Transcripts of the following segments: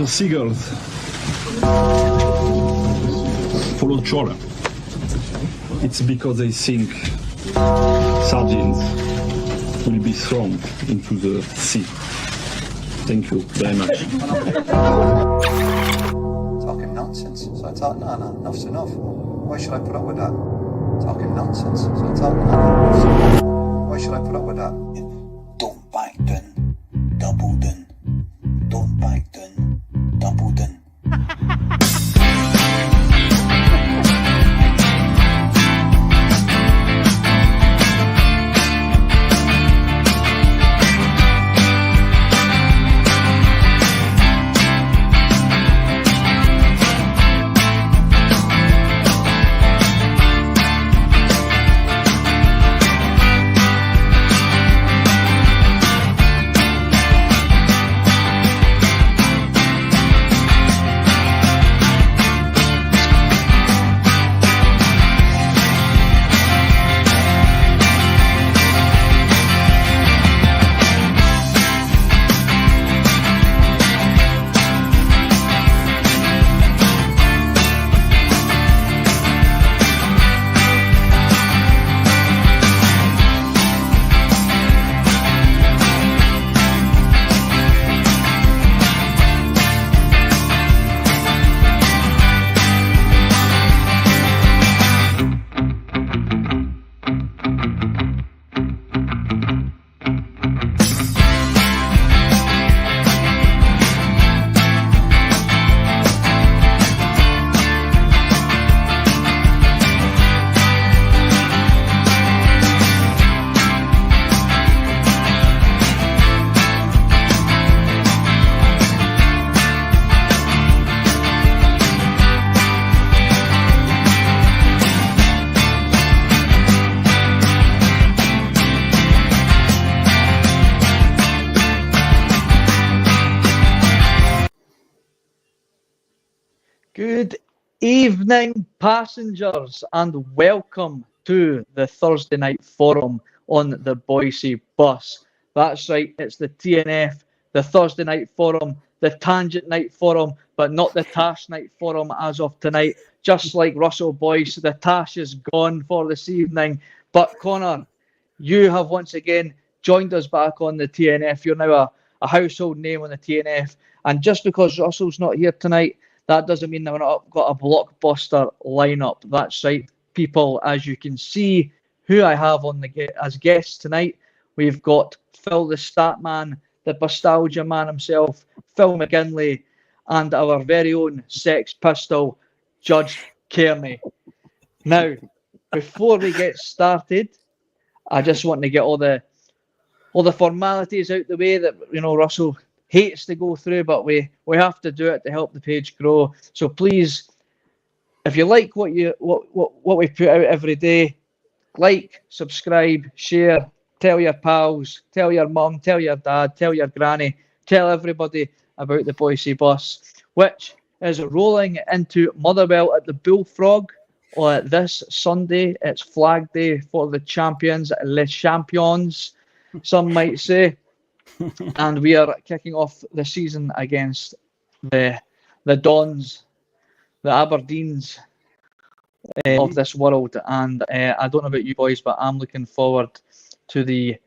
seagulls follow trawler. It's because they think sardines will be thrown into the sea. Thank you very much. Talking nonsense. So I thought, no, enough's enough. Why should I put up with that? Talking nonsense. So I thought, no, enough's enough. Why should I put up with that? Don't back down, double down. Don't back down, double down. Good evening, passengers, and welcome to the Thursday night forum on the Bhoycie bus. That's right, it's the T.N.F, the Thursday night forum, the Tangent night forum, but not the Tash night forum as of tonight. Just like Russell Boyce, the Tash is gone for this evening. But Conor, you have once again joined us back on the T.N.F. You're now a household name on the T.N.F. And just because Russell's not here tonight, that doesn't mean that we've not got a blockbuster lineup. That's right, people. As you can see, who I have on as guests tonight, we've got Phil the Stat Man, the Nostalgia Man himself, Phil McGinley, and our very own Sex Pistol, Judge Kearney. Now, before we get started, I just want to get all the formalities out the way that Russell hates to go through, but we have to do it to help the page grow. So please, if you like what we put out every day, like, subscribe, share, tell your pals, tell your mum, tell your dad, tell your granny, tell everybody about the Bhoycie bus, which is rolling into Motherwell at the Bullfrog this Sunday. It's Flag Day for the champions, Les Champions, some might say. And we are kicking off the season against the Dons, the Aberdeens of this world. And I don't know about you boys, but I'm looking forward to the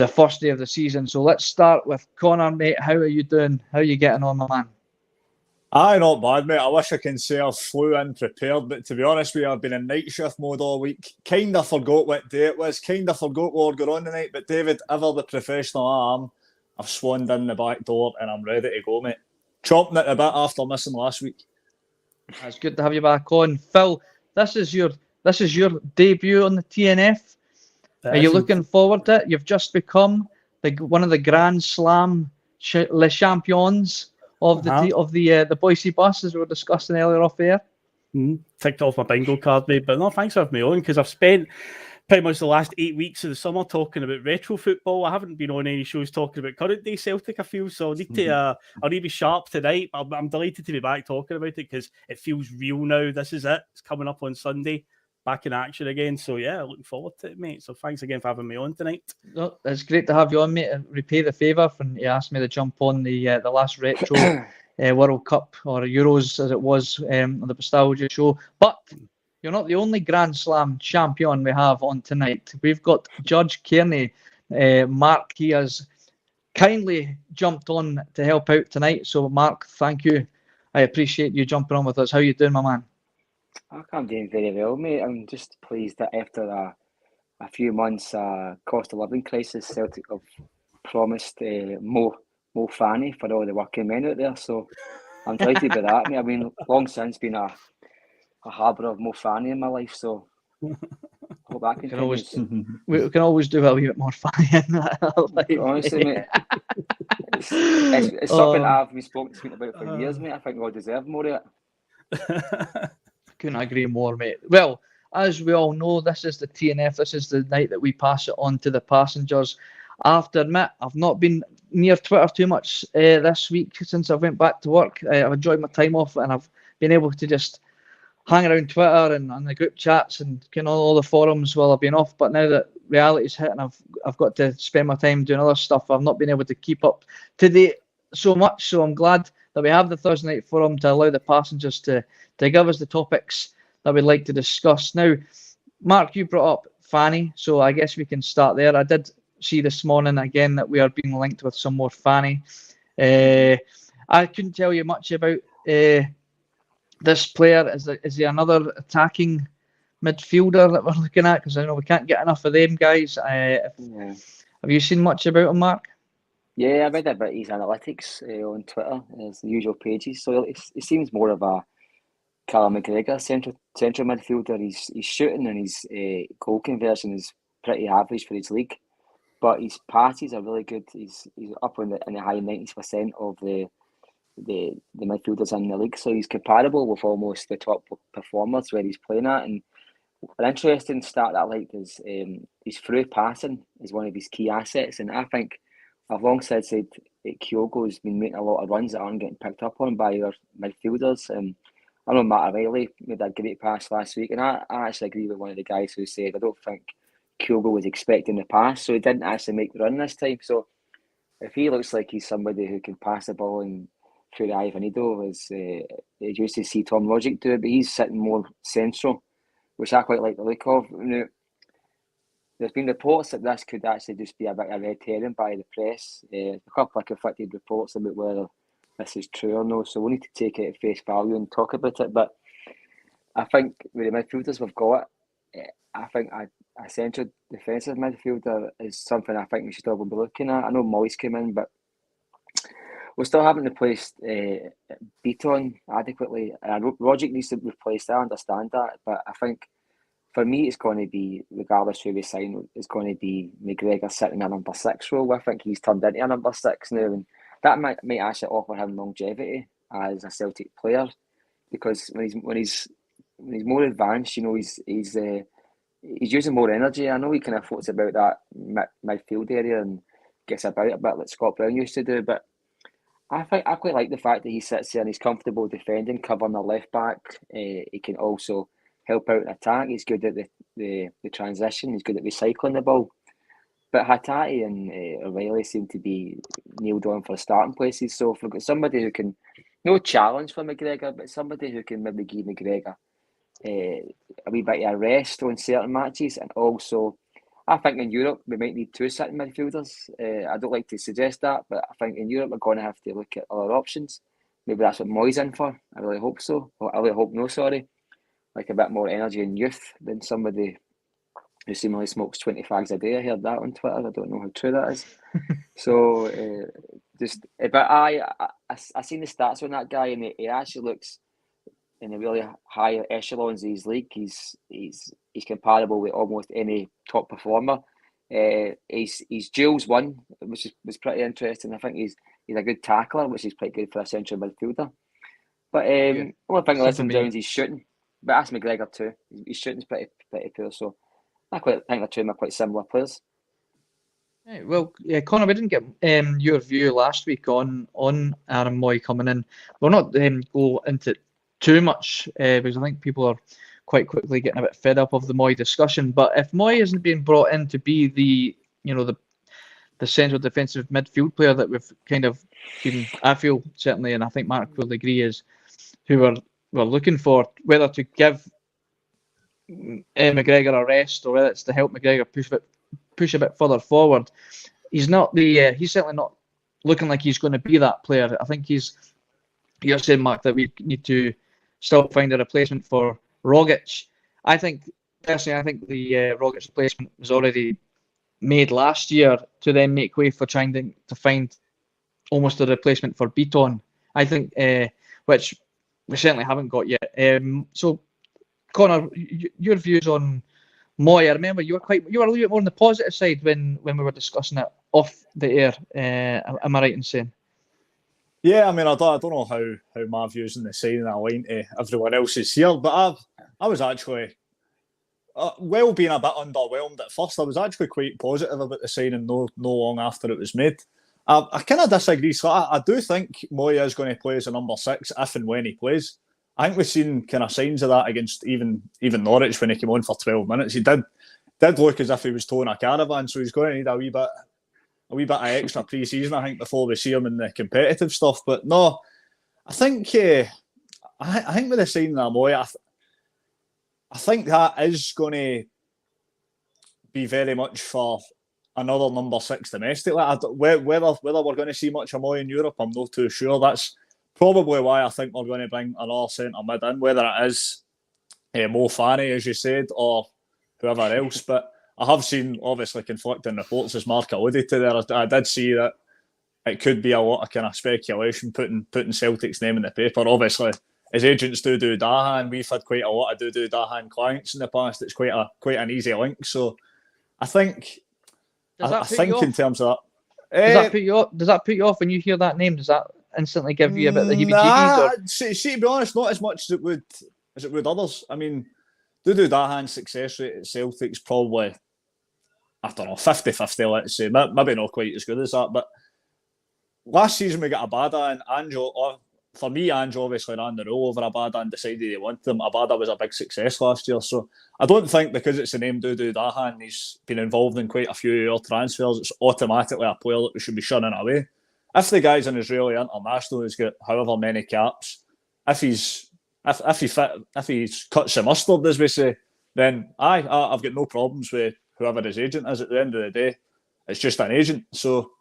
first day of the season. So let's start with Conor, mate. How are you doing? How are you getting on, my man? Aye, not bad, mate. I wish I can say I flew in prepared, but to be honest with you, I've been in night shift mode all week. Kind of forgot what day it was, kind of forgot what we're going on tonight, but David, ever the professional I am, I've swanned in the back door and I'm ready to go, mate. Chomping it a bit after missing last week. It's good to have you back on. Phil, this is your debut on the T.N.F. Are you looking forward to it? You've just become one of the Grand Slam Les Champions of the Bhoycie bus, as we were discussing earlier off air. Ticked off my bingo card, mate. But no, thanks for having me on, because I've spent pretty much the last 8 weeks of the summer talking about retro football. I haven't been on any shows talking about current day Celtic, I feel, so I need to I need to be sharp tonight. I'm delighted to be back talking about it because it feels real now. This is it. It's coming up on Sunday. Back in action again. So yeah, looking forward to it, mate. So thanks again for having me on tonight. No, it's great to have you on, mate, and repay the favour when you asked me to jump on the last retro World Cup or Euros as it was on the Nostalgia Show. But you're not the only Grand Slam champion we have on tonight. We've got Judge Kearney. Mark, he has kindly jumped on to help out tonight. So, Mark, thank you. I appreciate you jumping on with us. How you doing, my man? I'm doing very well, mate. I'm just pleased that after a few months cost of living crisis, Celtic have promised more fanny for all the working men out there. So I'm delighted with that, mate. I mean, long since been a harbour of more fanny in my life, so I hope that continues. We can always do a wee bit more fanny in that life. Honestly, mate, it's something I've been spoken about for years, mate. I think we all deserve more of it. Couldn't agree more, mate. Well, as we all know, this is the T.N.F. This is the night that we pass it on to the passengers. I have to admit, I've not been near Twitter too much this week since I went back to work. I've enjoyed my time off, and I've been able to just hang around Twitter and the group chats and all the forums while I've been off. But now that reality's hit and I've got to spend my time doing other stuff, I've not been able to keep up to date so much. So I'm glad that we have the Thursday night forum to allow the passengers to give us the topics that we'd like to discuss. Now, Mark, you brought up Fanny, so I guess we can start there. I did see this morning again that we are being linked with some more Fanny. I couldn't tell you much about this player. Is he another attacking midfielder that we're looking at? Because I know we can't get enough of them guys. Have you seen much about him, Mark? Yeah, I read about his analytics on Twitter. It's the usual pages. So it seems more of a Callum McGregor central midfielder. He's shooting and his goal conversion is pretty average for his league, but his passes are really good. He's up in the high 90% of the midfielders in the league, so he's comparable with almost the top performers where he's playing at. And an interesting stat that I liked is his through passing is one of his key assets, and I think I've long said Kyogo's been making a lot of runs that aren't getting picked up on by their midfielders. I know Matt O'Reilly made that great pass last week, and I actually agree with one of the guys who said I don't think Kyogo was expecting the pass, so he didn't actually make the run this time. So if he looks like he's somebody who can pass the ball and through the eye of a needle, as used to see Tom Logic do it, but he's sitting more central, which I quite like the look of. Now, there's been reports that this could actually just be a bit of red herring by the press. A couple of conflicted reports about whether this is true or no, so we need to take it at face value and talk about it. But I think with the midfielders we've got, I think a central defensive midfielder is something I think we should still be looking at. I know Moyes came in, but we still haven't replaced Beaton adequately. Rogic needs to be replaced, I understand that, but I think for me it's going to be, regardless who we sign, it's going to be McGregor sitting in a number 6 role. I think he's turned into a number 6 now, and that might actually offer him longevity as a Celtic player, because when he's more advanced, he's using more energy. I know he kind of floats about that midfield area and gets about a bit like Scott Brown used to do, but I quite like the fact that he sits there and he's comfortable defending, covering the left back. He can also help out in attack. He's good at the transition. He's good at recycling the ball. But Hatate and O'Reilly seem to be nailed on for starting places. So if we've got somebody who can, no challenge for McGregor, but somebody who can maybe give McGregor a wee bit of a rest on certain matches, and also I think in Europe we might need 2 sitting midfielders. I don't like to suggest that, but I think in Europe we're going to have to look at other options. Maybe that's what Moyes in for. I really hope so. Or I really hope no, sorry. Like a bit more energy and youth than somebody who seemingly smokes 20 fags a day. I heard that on Twitter. I don't know how true that is. So but I seen the stats on that guy, and he actually looks in the really high echelons of his league. He's comparable with almost any top performer. He's Jules 1, which was pretty interesting. I think he's a good tackler, which is pretty good for a central midfielder. But the only thing lets him down is his shooting. But that's McGregor too. His shooting's pretty poor. So I think the two of them are quite similar players. Right, well, yeah, Conor, we didn't get your view last week on Aaron Moy coming in. We'll not go into it too much because I think people are quite quickly getting a bit fed up of the Moy discussion. But if Moy isn't being brought in to be the the central defensive midfield player that we've kind of been, I feel certainly, and I think Mark will agree, is who we're looking for, whether to give McGregor a rest or whether it's to help McGregor push a bit further forward. He's not he's certainly not looking like he's going to be that player. I think you're saying, Mark, that we need to still find a replacement for Rogic. Personally, I think the Rogic replacement was already made last year to then make way for trying to find almost a replacement for Beaton. I think, which we certainly haven't got yet. So, Conor, your views on Moy? I remember you were a little bit more on the positive side when we were discussing it off the air. Am I right in saying? Yeah, I mean, I don't know how my views on the signing align to everyone else's here, but I was actually, well, being a bit underwhelmed at first, I was actually quite positive about the signing no long after it was made. I kind of disagree. So I do think Moy is going to play as a number 6 if and when he plays. I think we've seen kind of signs of that against even Norwich when he came on for 12 minutes. He did look as if he was towing a caravan, so he's going to need a wee bit of extra pre-season, I think, before we see him in the competitive stuff. But no, I think with the signing of Moy, I think that is going to be very much for another number 6 domestically. Whether we're going to see much of Moy in Europe, I'm not too sure. That's probably why I think we're going to bring another centre mid in, whether it is Mo Fanny, as you said, or whoever else. But I have seen, obviously, conflicting reports, as Mark alluded to there. I did see that it could be a lot of kind of speculation putting Celtic's name in the paper. Obviously, as agents do Dahan, we've had quite a lot of do Dahan clients in the past. It's quite an easy link. So I think in terms of that, does that put you off when you hear that name? Does that instantly give you a bit of the heebie-jeebies? Nah, see, to be honest, not as much as it would others. I mean, Dudu Dahan's success rate at Celtic's probably, I don't know, 50-50, let's say. Maybe not quite as good as that, but last season we got Abada, and Anjo, for me, Anjo obviously ran the role over Abada and decided he wanted him. Abada was a big success last year, so I don't think because it's the name Dudu Dahan, he's been involved in quite a few year transfers, it's automatically a player that we should be shunning away. If the guy's an Israeli international who's got however many caps, if he cuts the mustard, as we say, then I've got no problems with whoever his agent is. At the end of the day, it's just an agent. So,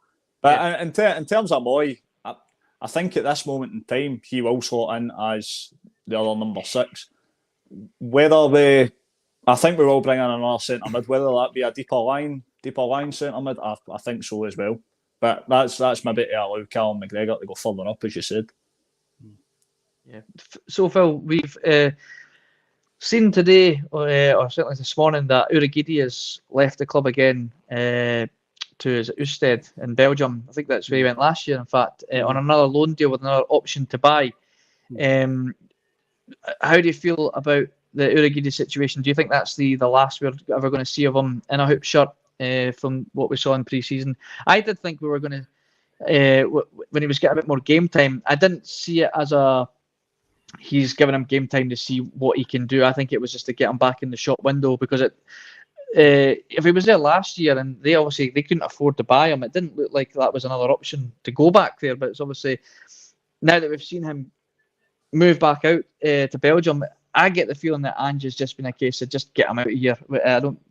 but in terms of Moy, I think at this moment in time he will slot in as the other number 6. I think we will bring in another centre mid. Whether that be a deeper line centre mid, I think so as well. But that's maybe to allow Callum McGregor to go further up, as you said. Yeah. So, Phil, we've seen today, or certainly this morning, that Urhoghide has left the club again to Oosted in Belgium. I think that's where he went last year, in fact, on another loan deal with another option to buy. How do you feel about the Urhoghide situation? Do you think that's the last we're ever going to see of him in a hoop shirt from what we saw in pre-season? I did think we were going to, when he was getting a bit more game time, I didn't see it as he's giving him game time to see what he can do. I think it was just to get him back in the shop window, because if he was there last year and they couldn't afford to buy him, it didn't look like that was another option to go back there. But it's obviously, now that we've seen him move back out to Belgium, I get the feeling that Ange has just been a case of just get him out of here.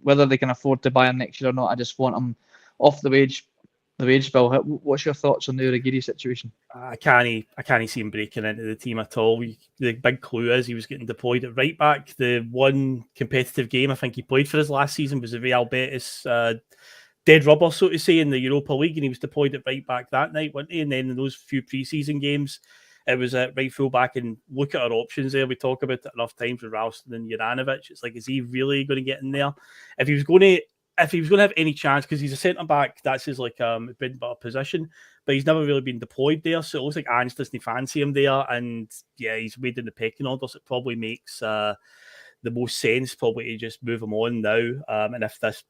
Whether they can afford to buy him next year or not, I just want him off the wage bill. What's your thoughts on the Urhoghide situation? I can't see him breaking into the team at all. The big clue is he was getting deployed at right back. The one competitive game I think he played for his last season was the Real Betis dead rubber, so to say, in the Europa League, and he was deployed at right back that night, wasn't he? And then in those few pre-season games, it was at right full back. And look at our options there. We talk about it enough times with Ralston and Juranovic. It's like, is he really going to get in there? If he was going to have any chance, because he's a centre back, that's his bread and butter position, but he's never really been deployed there, so it looks like Ange doesn't fancy him there, and yeah, he's made in the pecking order, so it probably makes the most sense probably to just move him on now, and if this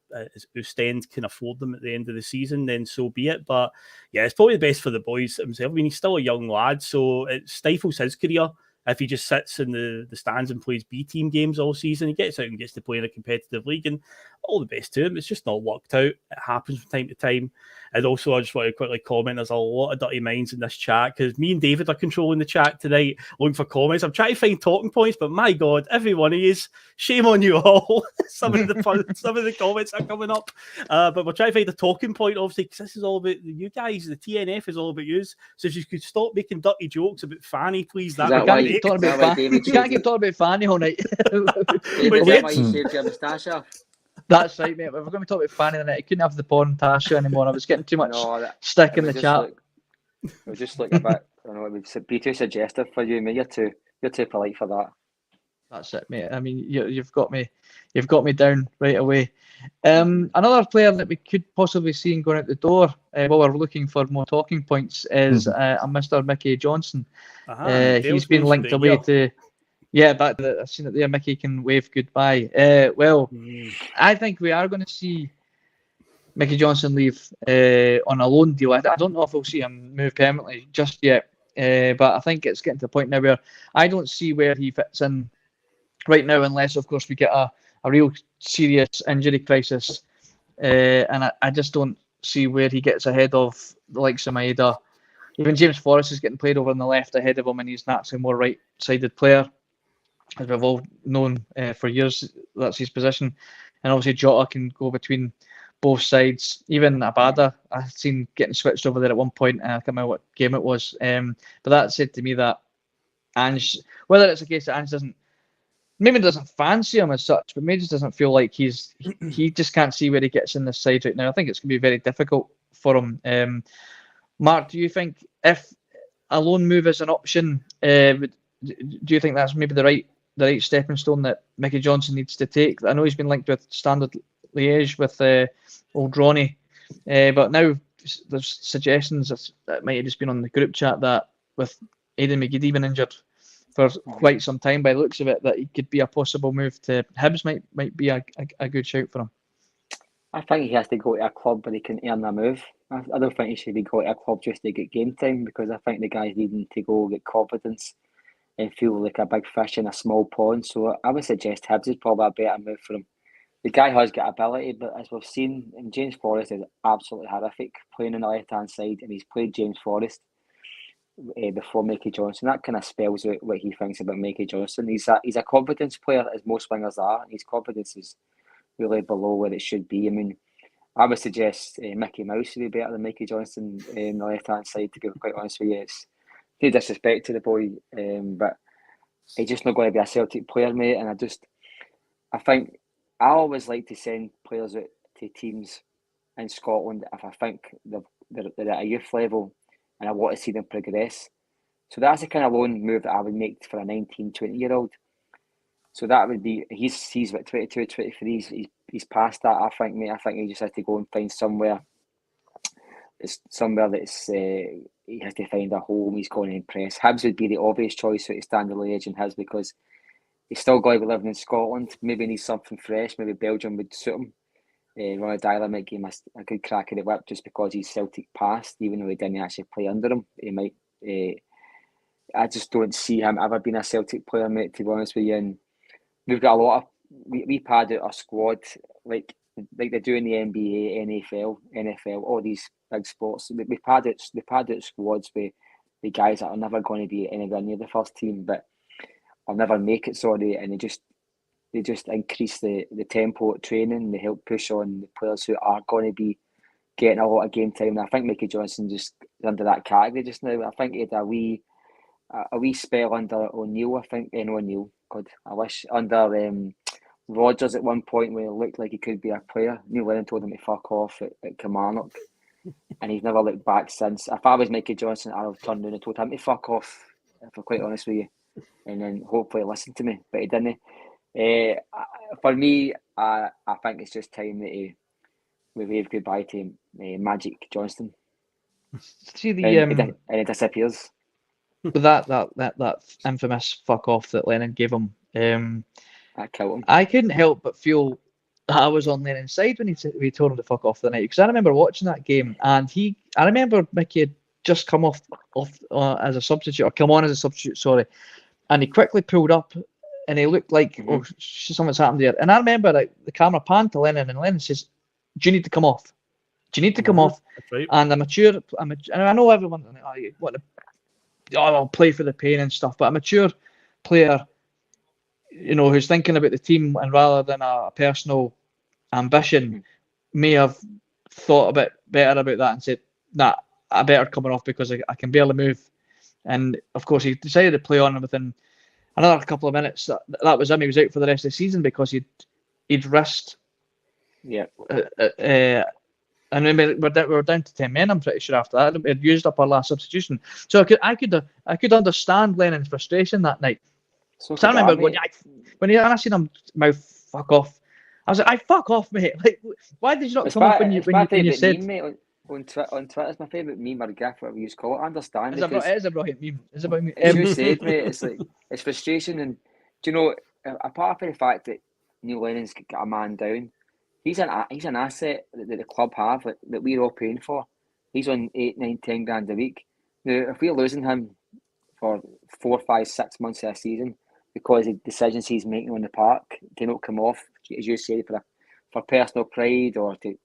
Ostend can afford them at the end of the season, then so be it. But yeah, it's probably the best for the boys himself. I mean, he's still a young lad, so it stifles his career if he just sits in the stands and plays B team games all season. He gets out and gets to play in a competitive league, and all the best to him. It's just not worked out. It happens from time to time. And also, I just want to quickly comment, there's a lot of dirty minds in this chat, because me and David are controlling the chat tonight, looking for comments. I'm trying to find talking points, but my God, every one of you, shame on you all. some of the comments are coming up. But we're trying to find a talking point, obviously, because this is all about you guys. The TNF is all about you. So if you could stop making dirty jokes about Fanny, please, that would be great. You can't keep talking about Fanny all night. David, is that why you shaved your moustache off? That's right, mate. If we're going to talk about Fanny tonight, I couldn't have the porn Tasha anymore. I was getting too much stick in the chat. It would just look a bit, I don't know, it would be too suggestive for you, mate. You're too polite for that. That's it, mate. I mean, you've got me down right away. Another player that we could possibly see going out the door while we're looking for more talking points is Mr. Mickey Johnson. He's been linked away to. Yeah, I've seen it there. Mickey can wave goodbye. I think we are going to see Mickey Johnson leave on a loan deal. I don't know if we'll see him move permanently just yet, but I think it's getting to the point now where I don't see where he fits in right now, unless, of course, we get a real serious injury crisis. And I just don't see where he gets ahead of the likes of Maeda. Even James Forrest is getting played over on the left ahead of him, and he's naturally a more right-sided player, as we've all known for years. That's his position. And obviously Jota can go between both sides. Even Abada, I've seen getting switched over there at one point. I can't remember what game it was. But that said to me that Ange, whether it's a case that Ange maybe doesn't fancy him as such, but maybe just doesn't feel like he just can't see where he gets in this side right now. I think it's going to be very difficult for him. Mark, do you think if a loan move is an option, do you think that's maybe the right stepping stone that Mickey Johnson needs to take? I know he's been linked with Standard Liège with old Ronnie, but now there's suggestions that might have just been on the group chat that with Aidan McGeady been injured for quite some time, by the looks of it, that he could be a possible move to Hibs might be a good shout for him. I think he has to go to a club where he can earn a move. I don't think he should be going to a club just to get game time, because I think the guy's needing to go get confidence and feel like a big fish in a small pond. So I would suggest Hibs is probably a better move for him. The guy has got ability, but as we've seen, James Forrest is absolutely horrific playing on the left-hand side, and he's played James Forrest before Mickey Johnson. That kind of spells out what he thinks about Mickey Johnson. He's a confidence player, as most wingers are, and his confidence is really below where it should be. I mean, I would suggest Mickey Mouse would be better than Mickey Johnson on the left-hand side, to be quite honest with you. It's no disrespect to the boy, but he's just not going to be a Celtic player, mate. And I think I always like to send players out to teams in Scotland if I think they're at a youth level and I want to see them progress. So that's the kind of loan move that I would make for a 19, 20-year-old. So that would be, he's about 22, 23, he's past that, I think, mate. I think he just has to go and find somewhere that's he has to find a home he's going to impress. Hibs would be the obvious choice out of Standard Liège and Hibs, because he's still going to be living in Scotland. Maybe needs something fresh. Maybe Belgium would suit him. Ronald Dyler might give him a good crack at the whip just because he's Celtic past, even though he didn't actually play under him. He might. I just don't see him ever being a Celtic player, mate, to be honest with you. And we've got a lot of. We pad out a squad like they do in the NBA, NFL, all these big sports. We pad out squads with the guys that are never going to be anywhere near the first team, but I'll never make it. Sorry, and they just increase the tempo at training. They help push on the players who are going to be getting a lot of game time. And I think Mickey Johnson just is under that category just now. I think he had a wee spell under O'Neill. I think O'Neill. God, I wish under Rodgers at one point where it looked like he could be a player. Neil Lennon told him to fuck off at Kilmarnock, and he's never looked back since. If I was Mickey Johnson, I'd have turned around and told him to fuck off, if I'm quite honest with you, and then hopefully listen to me, but he didn't. For me, I think it's just time that we wave goodbye to Magic Johnston. See the and he disappears. That infamous fuck off that Lennon gave him. That killed him. I couldn't help but feel that I was on Lennon's side when he told him to fuck off the night, because I remember watching that game and I remember Mickey had just come off as a substitute, or come on as a substitute, sorry, and he quickly pulled up and he looked like something's happened there. And I remember the camera panned to Lennon and Lennon says, "Do you need to come off? Do you need to come off? That's right. And and I know everyone, you want to, I'll play for the pain and stuff, but a mature player, who's thinking about the team and rather than a personal ambition, may have thought a bit better about that and said, nah, I better come off because I can barely move. And of course, he decided to play on within another couple of minutes. That was him. He was out for the rest of the season because he'd risked. Yeah. And we were down to 10 men. I'm pretty sure after that we had used up our last substitution. So I could understand Lennon's frustration that night. So I remember when I seen him mouth fuck off. I was like, I fuck off, mate. Like, why did you not come off when you said? Meme, mate, on Twitter, it's my favourite meme or gif, whatever you call it. I understand it is a brilliant meme. It's about me. As you said, mate, it's like it's frustration, and do you know, apart from the fact that Neil Lennon's got a man down, he's an asset that the club have that we're all paying for. He's on 8, 9, 10 grand a week. Now, if we're losing him for 4, 5, 6 months of a season because of decisions he's making on the park to not come off, as you say, for personal pride or to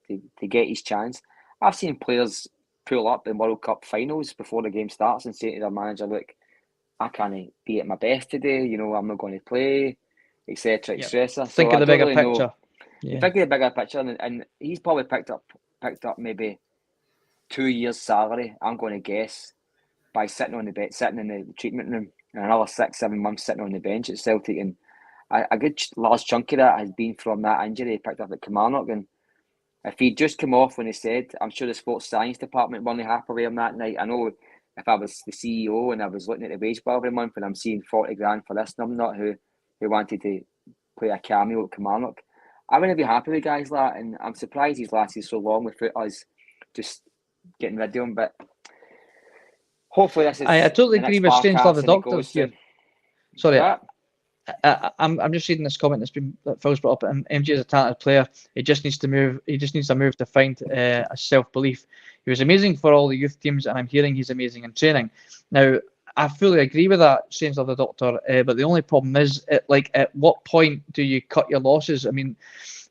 get his chance. I've seen players pull up in World Cup finals before the game starts and say to their manager, look, I can't be at my best today, I'm not going to play, etc. etc. Think of the bigger picture. Think of the bigger picture, and he's probably picked up maybe 2 years' salary, I'm going to guess, by sitting in the treatment room, and another 6, 7 months sitting on the bench at Celtic. And a good large chunk of that has been from that injury he picked up at Kilmarnock. And if he'd just come off when he said, I'm sure the sports science department weren't happy with him that night. I know if I was the CEO and I was looking at the wage bill every month and I'm seeing 40 grand for this numbnut who wanted to play a cameo at Kilmarnock, I wouldn't be happy with guys like that. And I'm surprised he's lasted so long without us just getting rid of him. But hopefully this is... I totally agree with Strange Love the Doctor here. Sorry, I'm just reading this comment that Phil's brought up. And MJ is a talented player. He just needs to move. He just needs a move to find a self-belief. He was amazing for all the youth teams, and I'm hearing he's amazing in training. Now, I fully agree with that, Strange Love the Doctor. But the only problem is, at what point do you cut your losses? I mean,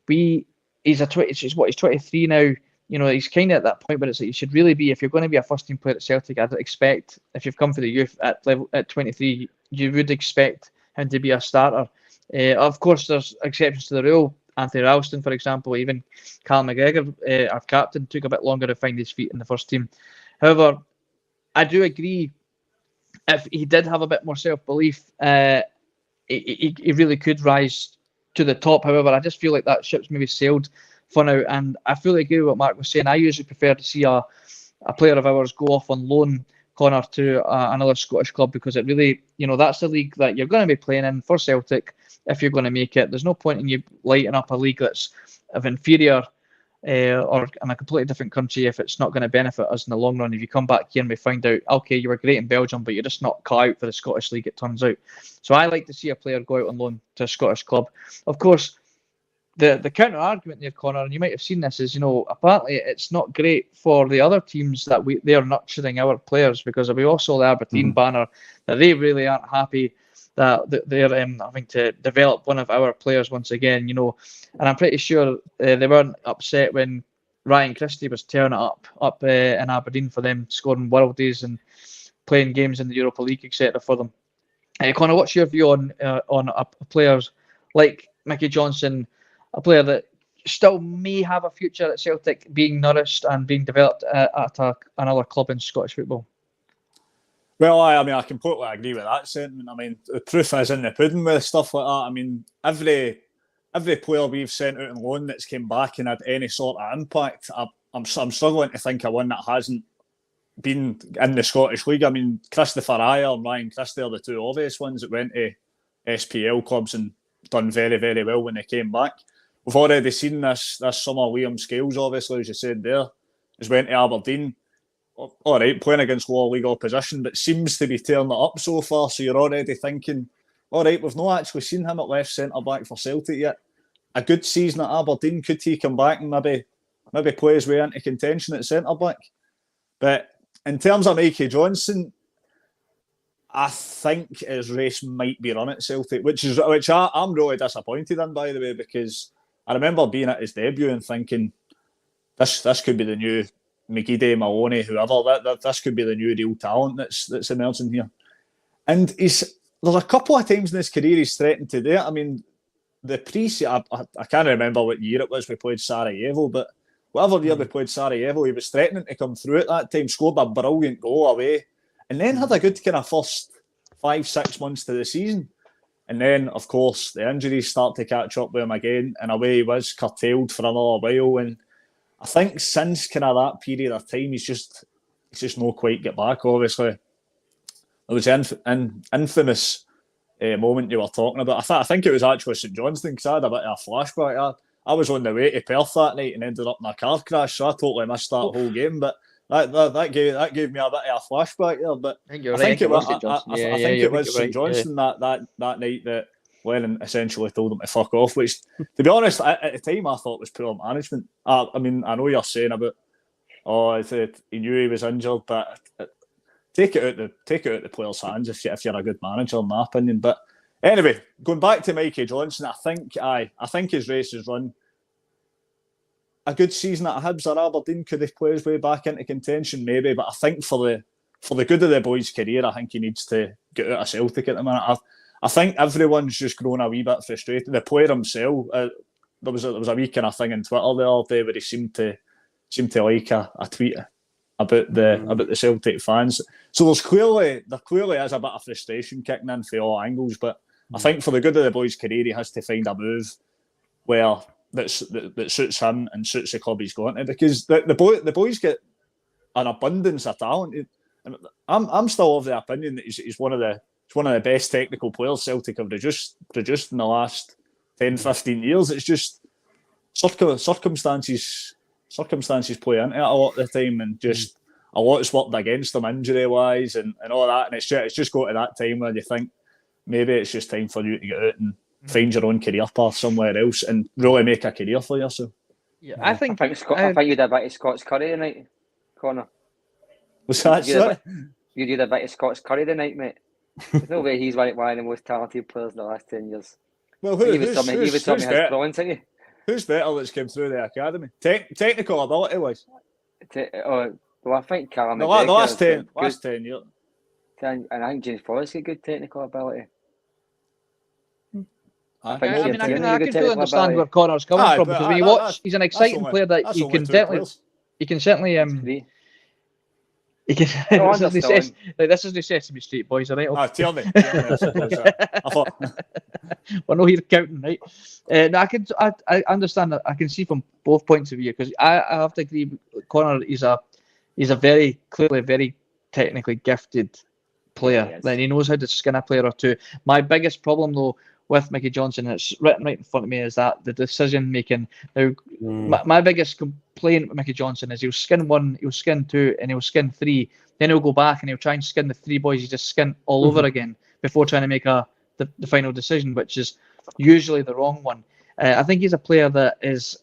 he's 23 now. He's kind of at that point where it's like you should really be, if you're going to be a first team player at Celtic, I'd expect, if you've come for the youth at 23, you would expect him to be a starter. Of course, there's exceptions to the rule. Anthony Ralston, for example, even Cal McGregor, our captain, took a bit longer to find his feet in the first team. However, I do agree, if he did have a bit more self-belief, he really could rise to the top. However, I just feel like that ship's maybe sailed for now, and I fully agree with what Mark was saying. I usually prefer to see a player of ours go off on loan, Conor, to another Scottish club, because it really, that's the league that you're going to be playing in for Celtic if you're going to make it. There's no point in you lighting up a league that's of inferior or in a completely different country if it's not going to benefit us in the long run. If you come back here and we find out, okay, you were great in Belgium, but you're just not cut out for the Scottish League, it turns out. So I like to see a player go out on loan to a Scottish club. Of course, the counter argument there, Conor, and you might have seen this, is apparently it's not great for the other teams that they're nurturing our players, because we also saw the Aberdeen banner that they really aren't happy that they're having to develop one of our players once again. And I'm pretty sure they weren't upset when Ryan Christie was tearing it up in Aberdeen for them, scoring worldies and playing games in the Europa League, etc. for them. Conor, what's your view on players like Mickey Johnson, a player that still may have a future at Celtic, being nourished and being developed at another club in Scottish football? Well, I completely agree with that sentiment. I mean, the proof is in the pudding with stuff like that. I mean, every player we've sent out on loan that's came back and had any sort of impact, I'm struggling to think of one that hasn't been in the Scottish League. I mean, Christopher Ayer and Ryan Christie are the two obvious ones that went to SPL clubs and done very, very well when they came back. We've already seen this summer. Liam Scales, obviously, as you said there, has went to Aberdeen. All right, playing against lower league opposition, but seems to be tearing it up so far. So you're already thinking, all right, we've not actually seen him at left centre back for Celtic yet. A good season at Aberdeen, could he come back and maybe play his way into contention at centre back? But in terms of Mikey Johnson, I think his race might be run at Celtic, which I'm really disappointed in, by the way, because I remember being at his debut and thinking, this could be the new McGeady, Maloney, whoever. This could be the new real talent that's emerging here. And there's a couple of times in his career he's threatened to do it. I mean, the pre-season, I can't remember what year it was we played Sarajevo, but whatever year we played Sarajevo, he was threatening to come through at that time, scored a brilliant goal away, and then had a good kind of first 5-6 months to the season. And then, of course, the injuries start to catch up with him again, and away he was curtailed for another while. And I think since kind of that period of time, he's just not quite get back, obviously. There was an infamous moment you were talking about. I think it was actually St Johnstone, because I had a bit of a flashback. I was on the way to Perth that night and ended up in a car crash, so I totally missed that whole game. But that gave me a bit of a flashback there. But I think it was St Johnstone that night that Lennon essentially told him to fuck off. Which, to be honest, at the time I thought was poor management. I mean, I know you're saying about he knew he was injured, but take it out the player's hands if you're a good manager, in my opinion. But anyway, going back to Mikey Johnson, I think his race has run. A good season at Hibs or Aberdeen, could he play his way back into contention? Maybe, but I think for the good of the boy's career, I think he needs to get out of Celtic at the minute. I think everyone's just grown a wee bit frustrated. The player himself, there was a wee kind of thing on Twitter the other day where he seemed to like a tweet about the Celtic fans. So there clearly is a bit of frustration kicking in for all angles. But I think for the good of the boy's career, he has to find a move where that suits him and suits the club he's going to, because the boys get an abundance of talent. And I'm still of the opinion that he's one of the best technical players Celtic have produced in the last 10-15 years. It's just circumstances play into it a lot of the time, and just a lot's worked against them injury wise and all that. And it's just got to that time where you think maybe it's just time for you to get out and find your own career path somewhere else and really make a career for yourself. Yeah, I think you did a bit of Scott's Curry tonight, Conor. Was that you did a bit of Scott's Curry tonight, mate. There's no way he's one of the most talented players in the last 10 years. Well, who's better? Who's better that's come through the academy? Technical ability wise. Well, I think Callum. The last 10 years. And I think James Forrest got good technical ability. I can fully understand where Connor's coming from, because when you watch, he's an exciting player that you can certainly this is the Sesame Street boys, all right? Tell me, I suppose. I thought we're not here counting, right? I understand that. I can see from both points of view, because I have to agree with Conor. He's a very clearly very technically gifted player. Then he knows how to skin a player or two. My biggest problem though with Mickey Johnson, and it's written right in front of me, is that the decision making. Now, my biggest complaint with Mickey Johnson is he'll skin one, he'll skin two, and he'll skin three. Then he'll go back and he'll try and skin the three boys he just skinned all over again before trying to make the final decision, which is usually the wrong one. I think he's a player that is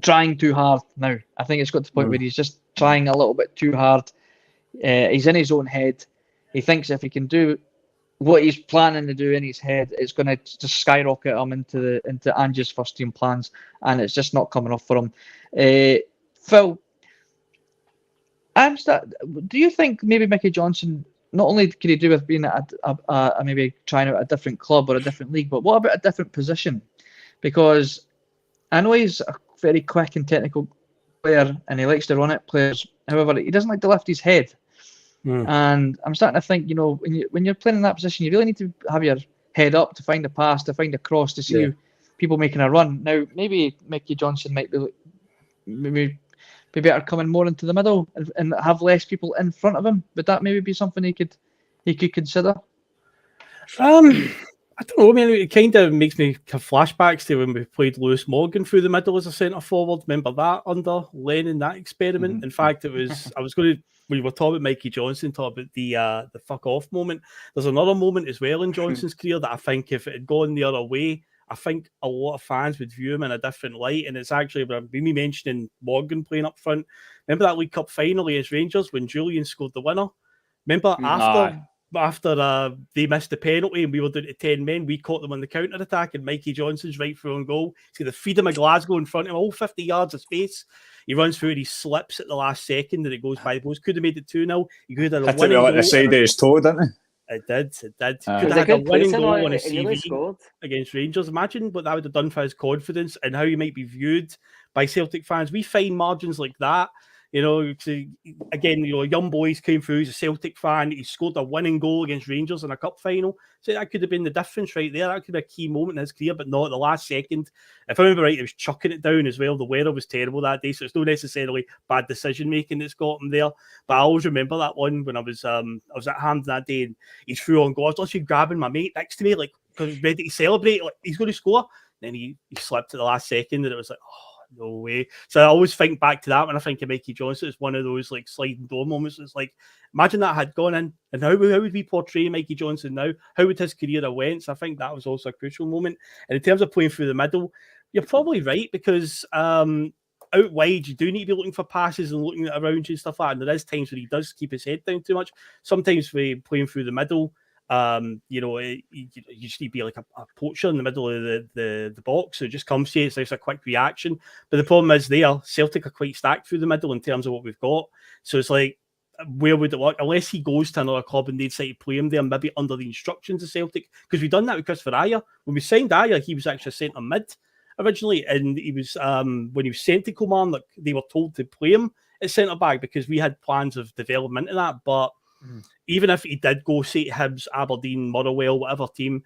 trying too hard now. I think it's got to the point where he's just trying a little bit too hard. He's in his own head. He thinks if he can do what he's planning to do in his head, it's going to just skyrocket him into Ange's first team plans, and it's just not coming off for him. Phil, do you think maybe Mickey Johnson, not only could he do with being at maybe trying out a different club or a different league, but what about a different position? Because I know he's a very quick and technical player, and he likes to run at players. However, he doesn't like to lift his head. And I'm starting to think, when you're playing in that position, you really need to have your head up to find a pass, to find a cross, to see people making a run. Now, maybe Mickey Johnson might be better coming more into the middle and have less people in front of him. Would that maybe be something he could consider? I don't know. I mean, it kind of makes me have flashbacks to when we played Lewis Morgan through the middle as a centre forward. Remember that under Lennon, that experiment? In fact, we were talking about Mikey Johnson, talking about the fuck off moment. There's another moment as well in Johnson's career that I think if it had gone the other way, I think a lot of fans would view him in a different light. And it's actually me mentioning Morgan playing up front. Remember that League Cup final against Rangers when Julian scored the winner? Remember after they missed the penalty and we were down to 10 men, we caught them on the counter attack, and Mikey Johnson's right through on goal. He's got the freedom of Glasgow in front of him, all 50 yards of space. He runs through and he slips at the last second and it goes by the post. Could have made it 2-0. He could have had a Hit it winning on the goal. side of his toe, didn't he? It did. Could It have was a had a good winning placing goal on on a it. He really CV scored. against Rangers. Imagine what that would have done for his confidence and how he might be viewed by Celtic fans. We find margins like that. You know, again, young boys came through. He's a Celtic fan. He scored a winning goal against Rangers in a cup final. So that could have been the difference right there. That could be a key moment in his career, but not at the last second. If I remember right, he was chucking it down as well. The weather was terrible that day, so it's not necessarily bad decision making that's got him there. But I always remember that one when I was at Hand that day, and he's through on goal. I was literally grabbing my mate next to me, like, because he's ready to celebrate. Like, he's going to score. Then he slipped at the last second, and it was like, oh, no way. So I always think back to that when I think of Mikey Johnson. It's one of those like sliding door moments. It's like, imagine that had gone in, and how would we portray Mikey Johnson now? How would his career have went? So I think that was also a crucial moment. And in terms of playing through the middle, you're probably right, because out wide, you do need to be looking for passes and looking around you and stuff like that. And there is times where he does keep his head down too much. Sometimes for playing through the middle, you just need to be like a poacher in the middle of the box. So it just comes to you. It's a quick reaction. But the problem is Celtic are quite stacked through the middle in terms of what we've got. So it's like, where would it work? Unless he goes to another club and they decide to play him there, maybe under the instructions of Celtic. Because we've done that with Christopher Ajer. When we signed Ajer, he was actually centre mid originally. And he was, when he was sent to Kilmarnock, they were told to play him at centre back because we had plans of development of that. But even if he did go, say, to Hibs, Aberdeen, Motherwell, whatever team,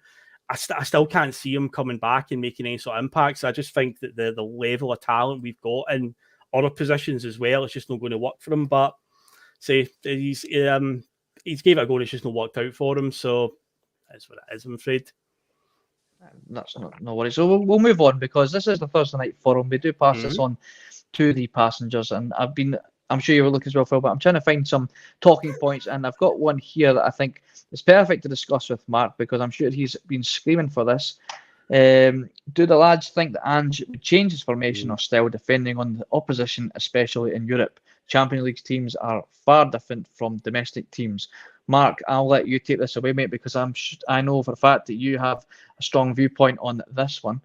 I still can't see him coming back and making any sort of impacts. I just think that the level of talent we've got in other positions as well, it's just not going to work for him. But say he's gave it a go and it's just not worked out for him. So that's what it is, I'm afraid. That's no worries. So we'll move on, because this is the Thursday Night Forum. We do pass this on to the passengers, and I'm sure you will look as well, Phil, but I'm trying to find some talking points, and I've got one here that I think is perfect to discuss with Mark, because I'm sure he's been screaming for this. Do the lads think that Ange would change his formation or style depending on the opposition, especially in Europe? Champions League teams are far different from domestic teams. Mark, I'll let you take this away, mate, because I know for a fact that you have a strong viewpoint on this one.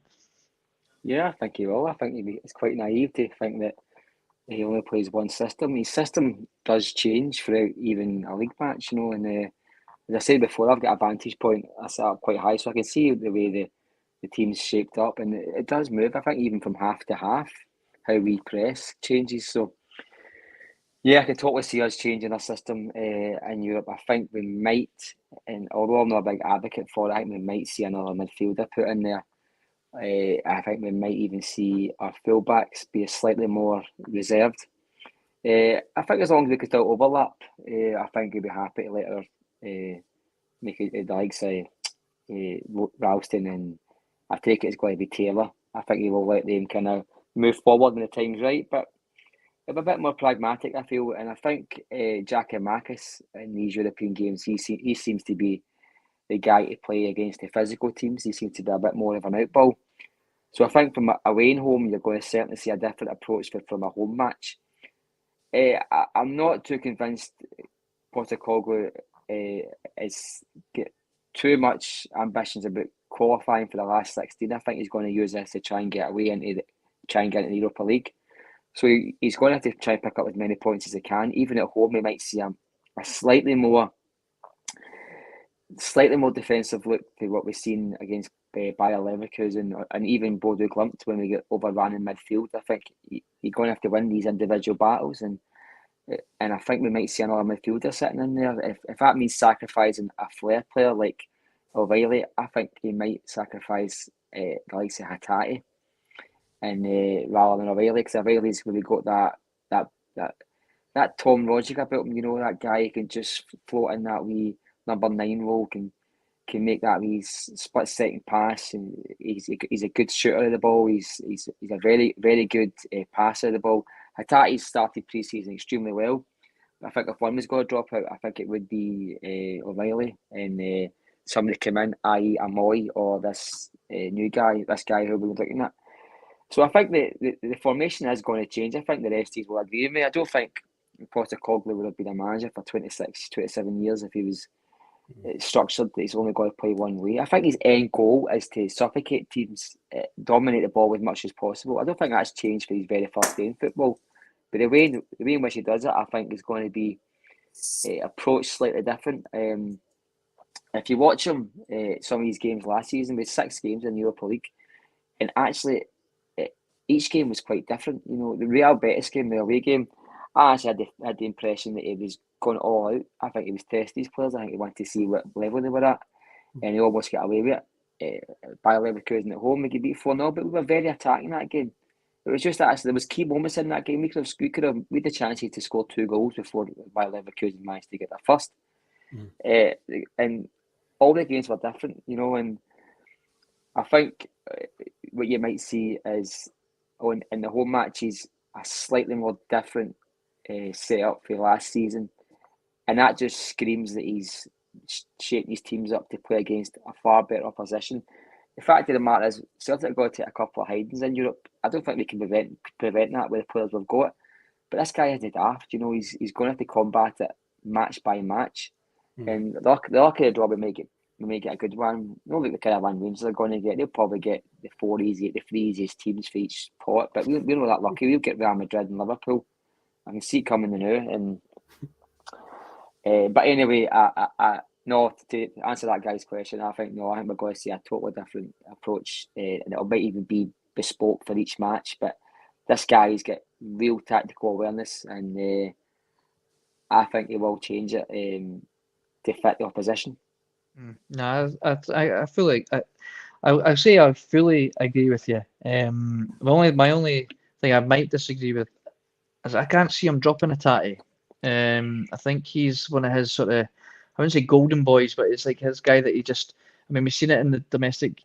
Yeah, I think he will. I think it's quite naive to think that he only plays one system. His system does change throughout even a league match, and as I said before, I've got a vantage point. I set up quite high, so I can see the way the team's shaped up, and it does move. I think even from half to half, how we press changes. So yeah, I can totally see us changing our system in Europe. I think we might, and although I'm not a big advocate for it, I think we might see another midfielder put in there. I think we might even see our fullbacks be slightly more reserved. I think as long as we could still overlap, I think we'd be happy to let her make it like say Ralston, and I take it it's going to be Taylor. I think he will let them kind of move forward when the time's right, but I'm a bit more pragmatic, I feel, and I think Giakoumakis in these European games, he seems to be the guy to play against the physical teams. He seems to be a bit more of an outball. So I think from away and home, you're going to certainly see a different approach from a home match. I'm not too convinced Postecoglou is get too much ambitions about qualifying for the last 16. I think he's going to use this to try and get into the Europa League. So he's going to have to try and pick up as many points as he can. Even at home, we might see a slightly more defensive look to what we've seen against Bayer Leverkusen and even Bodo Glimt when we get overrun in midfield. I think you're going to have to win these individual battles, and I think we might see another midfielder sitting in there. If that means sacrificing a flair player like O'Reilly, I think he might sacrifice the likes of Hatate and rather than O'Reilly, because O'Reilly's really got that Tom Logic about him. You know, that guy who can just float in that wee number 9 role, can make that wee split second pass, and he's a good shooter of the ball. He's a very, very good passer of the ball. Hatate's started pre-season extremely well. I think if one was going to drop out, I think it would be O'Reilly, and somebody come in, i.e. Amoy or this guy who we were looking at. So I think the formation is going to change. I think the resties will agree with me. I don't think Postecoglou would have been a manager for 26, 27 years if he was it's structured that he's only going to play one way. I think his end goal is to suffocate teams, dominate the ball as much as possible. I don't think that's changed for his very first day in football. But the way in which he does it, I think is going to be approached slightly different. If you watch him, some of these games last season, with 6 games in the Europa League, and actually each game was quite different. You know, the Real Betis game, the away game, I actually had the impression that he was going all out. I think he was testing his players. I think he wanted to see what level they were at, and he almost got away with it. By Leverkusen at home, we could beat 4-0, but we were very attacking that game. It was just that there was key moments in that game. We had the chances to score 2 goals before Bayer Leverkusen managed to get their first. And all the games were different, you know. And I think what you might see is in the home matches a slightly more different setup for last season, and that just screams that he's shaping his teams up to play against a far better opposition. The fact of the matter is, Celtic are going to take a couple of hidings in Europe. I don't think we can prevent that with the players we've got. But this guy isn't daft, you know. He's going to have to combat it match by match, and the luck of the draw we may get a good one. Not like the kind of one Rangers are going to get. They'll probably get the 3 easiest teams for each pot. But we're not that lucky. We'll get Real Madrid and Liverpool. I can see it coming now. And but anyway, no, to answer that guy's question, I think we're going to see a totally different approach, and it might even be bespoke for each match. But this guy's got real tactical awareness, and I think he will change it to fit the opposition. No, I feel like I say I fully agree with you. My only thing I might disagree with is I can't see him dropping Hatate. I think he's one of his sort of, I wouldn't say golden boys, but it's like his guy that he just. I mean, we've seen it in the domestic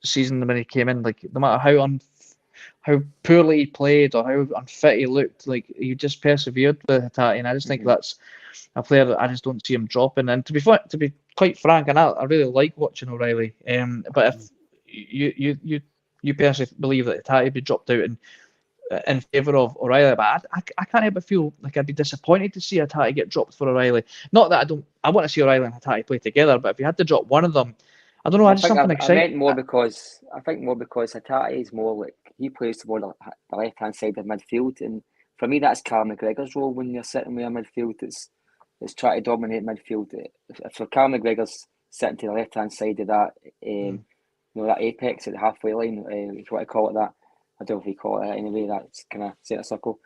season when he came in. Like no matter how poorly he played or how unfit he looked, like he just persevered with Hatate, and I just think that's a player that I just don't see him dropping. And to be quite frank, and I really like watching O'Reilly. But if you personally believe that Hatate be dropped out in favour of O'Reilly, but I can't help but feel like I'd be disappointed to see Hatate get dropped for O'Reilly. Not that I want to see O'Reilly and Hatate play together, but if you had to drop one of them, I don't know. I just something exciting. I meant more because Hatate is more like he plays toward the left hand side of midfield, and for me that's Carl McGregor's role when you're sitting with a midfield. It's try to dominate midfield. If Carl McGregor's sitting to the left hand side of that, you know, that apex at the halfway line, if you want to call it that. I don't know if you call it that anyway. That's kind of centre circle.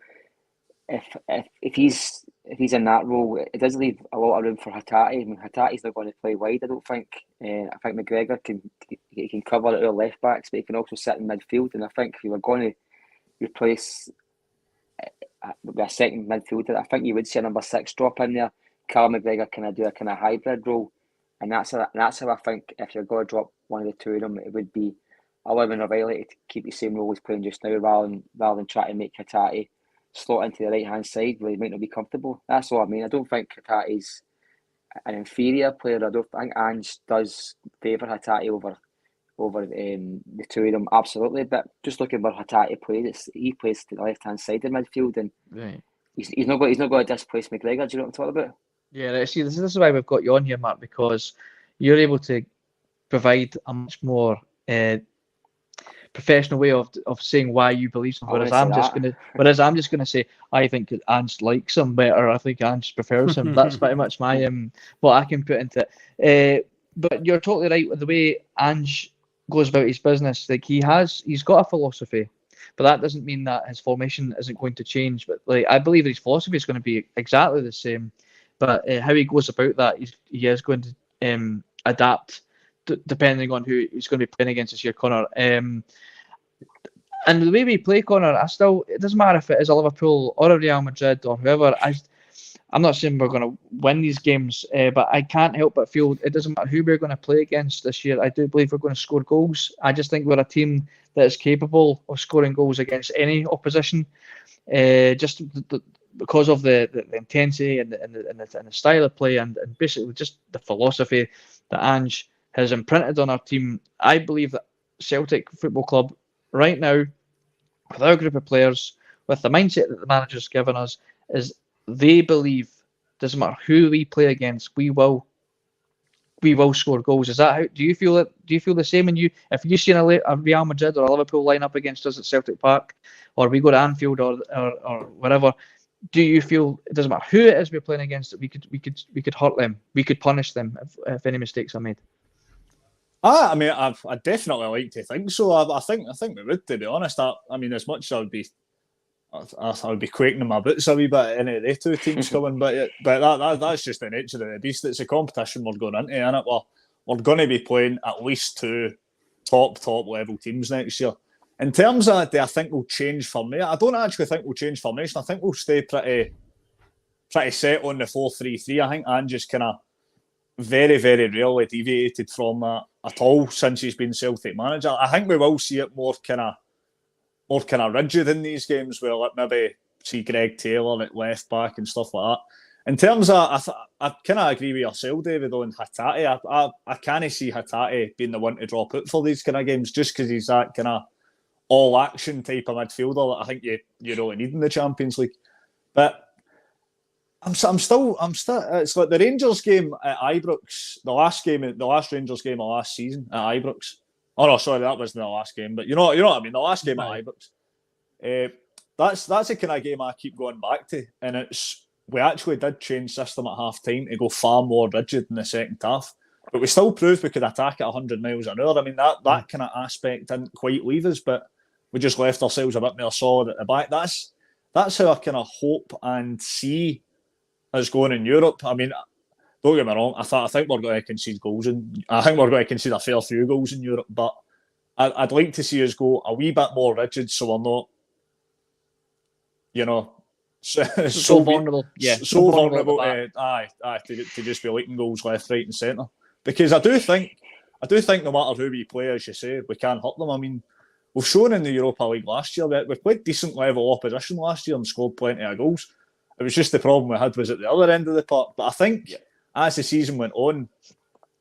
If he's in that role, it does leave a lot of room for Hatate. I mean, Hatate's not going to play wide, I don't think. I think McGregor can cover our left backs, but he can also sit in midfield. And I think if you were going to replace with a second midfielder, I think you would see a number 6 drop in there. Carl McGregor do a kind of hybrid role, and that's how I think if you're going to drop one of the two of them, it would be allowing O'Reilly to keep the same role he's playing just now, rather than trying to make Hatate slot into the right hand side where he might not be comfortable. That's all I mean. I don't think Hatate's an inferior player. I don't think Ange does favour Hatate over the two of them, absolutely. But just looking where Hatate plays, he plays to the left hand side of midfield, and he's not going to displace McGregor. Do you know what I'm talking about? Yeah, see, this is why we've got you on here, Mark, because you're able to provide a much more professional way of saying why you believe something. Whereas I'm just gonna say I think Ange likes him better. I think Ange prefers him. That's pretty much my what I can put into it. But you're totally right with the way Ange goes about his business. Like he's got a philosophy, but that doesn't mean that his formation isn't going to change. But like I believe his philosophy is going to be exactly the same. But how he goes about that, he is going to adapt depending on who he's going to be playing against this year, Conor. And the way we play, Conor, it doesn't matter if it is a Liverpool or a Real Madrid or whoever. I'm not saying we're going to win these games, but I can't help but feel it doesn't matter who we're going to play against this year. I do believe we're going to score goals. I just think we're a team that is capable of scoring goals against any opposition. Because of the intensity and the style of play and basically just the philosophy that Ange has imprinted on our team. I believe that Celtic Football Club right now, with our group of players, with the mindset that the manager's given us, is they believe doesn't matter who we play against, we will we will score goals. Is that how? Do you feel it? Do you feel the same? If you seen a Real Madrid or a Liverpool line up against us at Celtic Park, or we go to Anfield or wherever, do you feel it doesn't matter who it is we're playing against, that we could hurt them, we could punish them if any mistakes are made? I mean, I definitely like to think so. I think we would, to be honest. I mean, as much as I would be quaking in my boots a wee bit at any of the two teams coming, but that's just the nature of the beast. It's a competition we're going into, and we're going to be playing at least two top level teams next year. In terms of do I think we'll change formation? I don't actually think we'll change formation. I think we'll stay pretty set on the 4-3-3. I think Ange's kind of very, very rarely deviated from that at all since he's been Celtic manager. I think we will see it more kind of rigid in these games, where like maybe see Greg Taylor at left back and stuff like that. In terms of, I kind of agree with yourself, David, on Hatate. I can't see Hatate being the one to drop out for these kind of games, just because he's that kind of all-action type of midfielder that I think you really need in the Champions League. But I'm still. It's like the Rangers game at Ibrox, the last Rangers game of last season at Ibrox. Oh no, sorry, that wasn't the last game. But you know what I mean. The last game at Ibrox. That's the kind of game I keep going back to, and we actually did change system at half time to go far more rigid in the second half. But we still proved we could attack at 100 miles an hour. I mean, that kind of aspect didn't quite leave us, but we just left ourselves a bit more solid at the back. That's how I kind of hope and see us going in Europe. I mean, don't get me wrong, I think we're going to concede goals, and I think we're going to concede a fair few goals in Europe, but I'd like to see us go a wee bit more rigid, so we're not, so vulnerable. Yeah, so vulnerable to just be leaking goals left, right, and centre. Because I do think no matter who we play, as you say, we can hurt them. I mean, we've shown in the Europa League last year that we played decent level opposition last year and scored plenty of goals. It was just the problem we had was at the other end of the park. But I think as the season went on,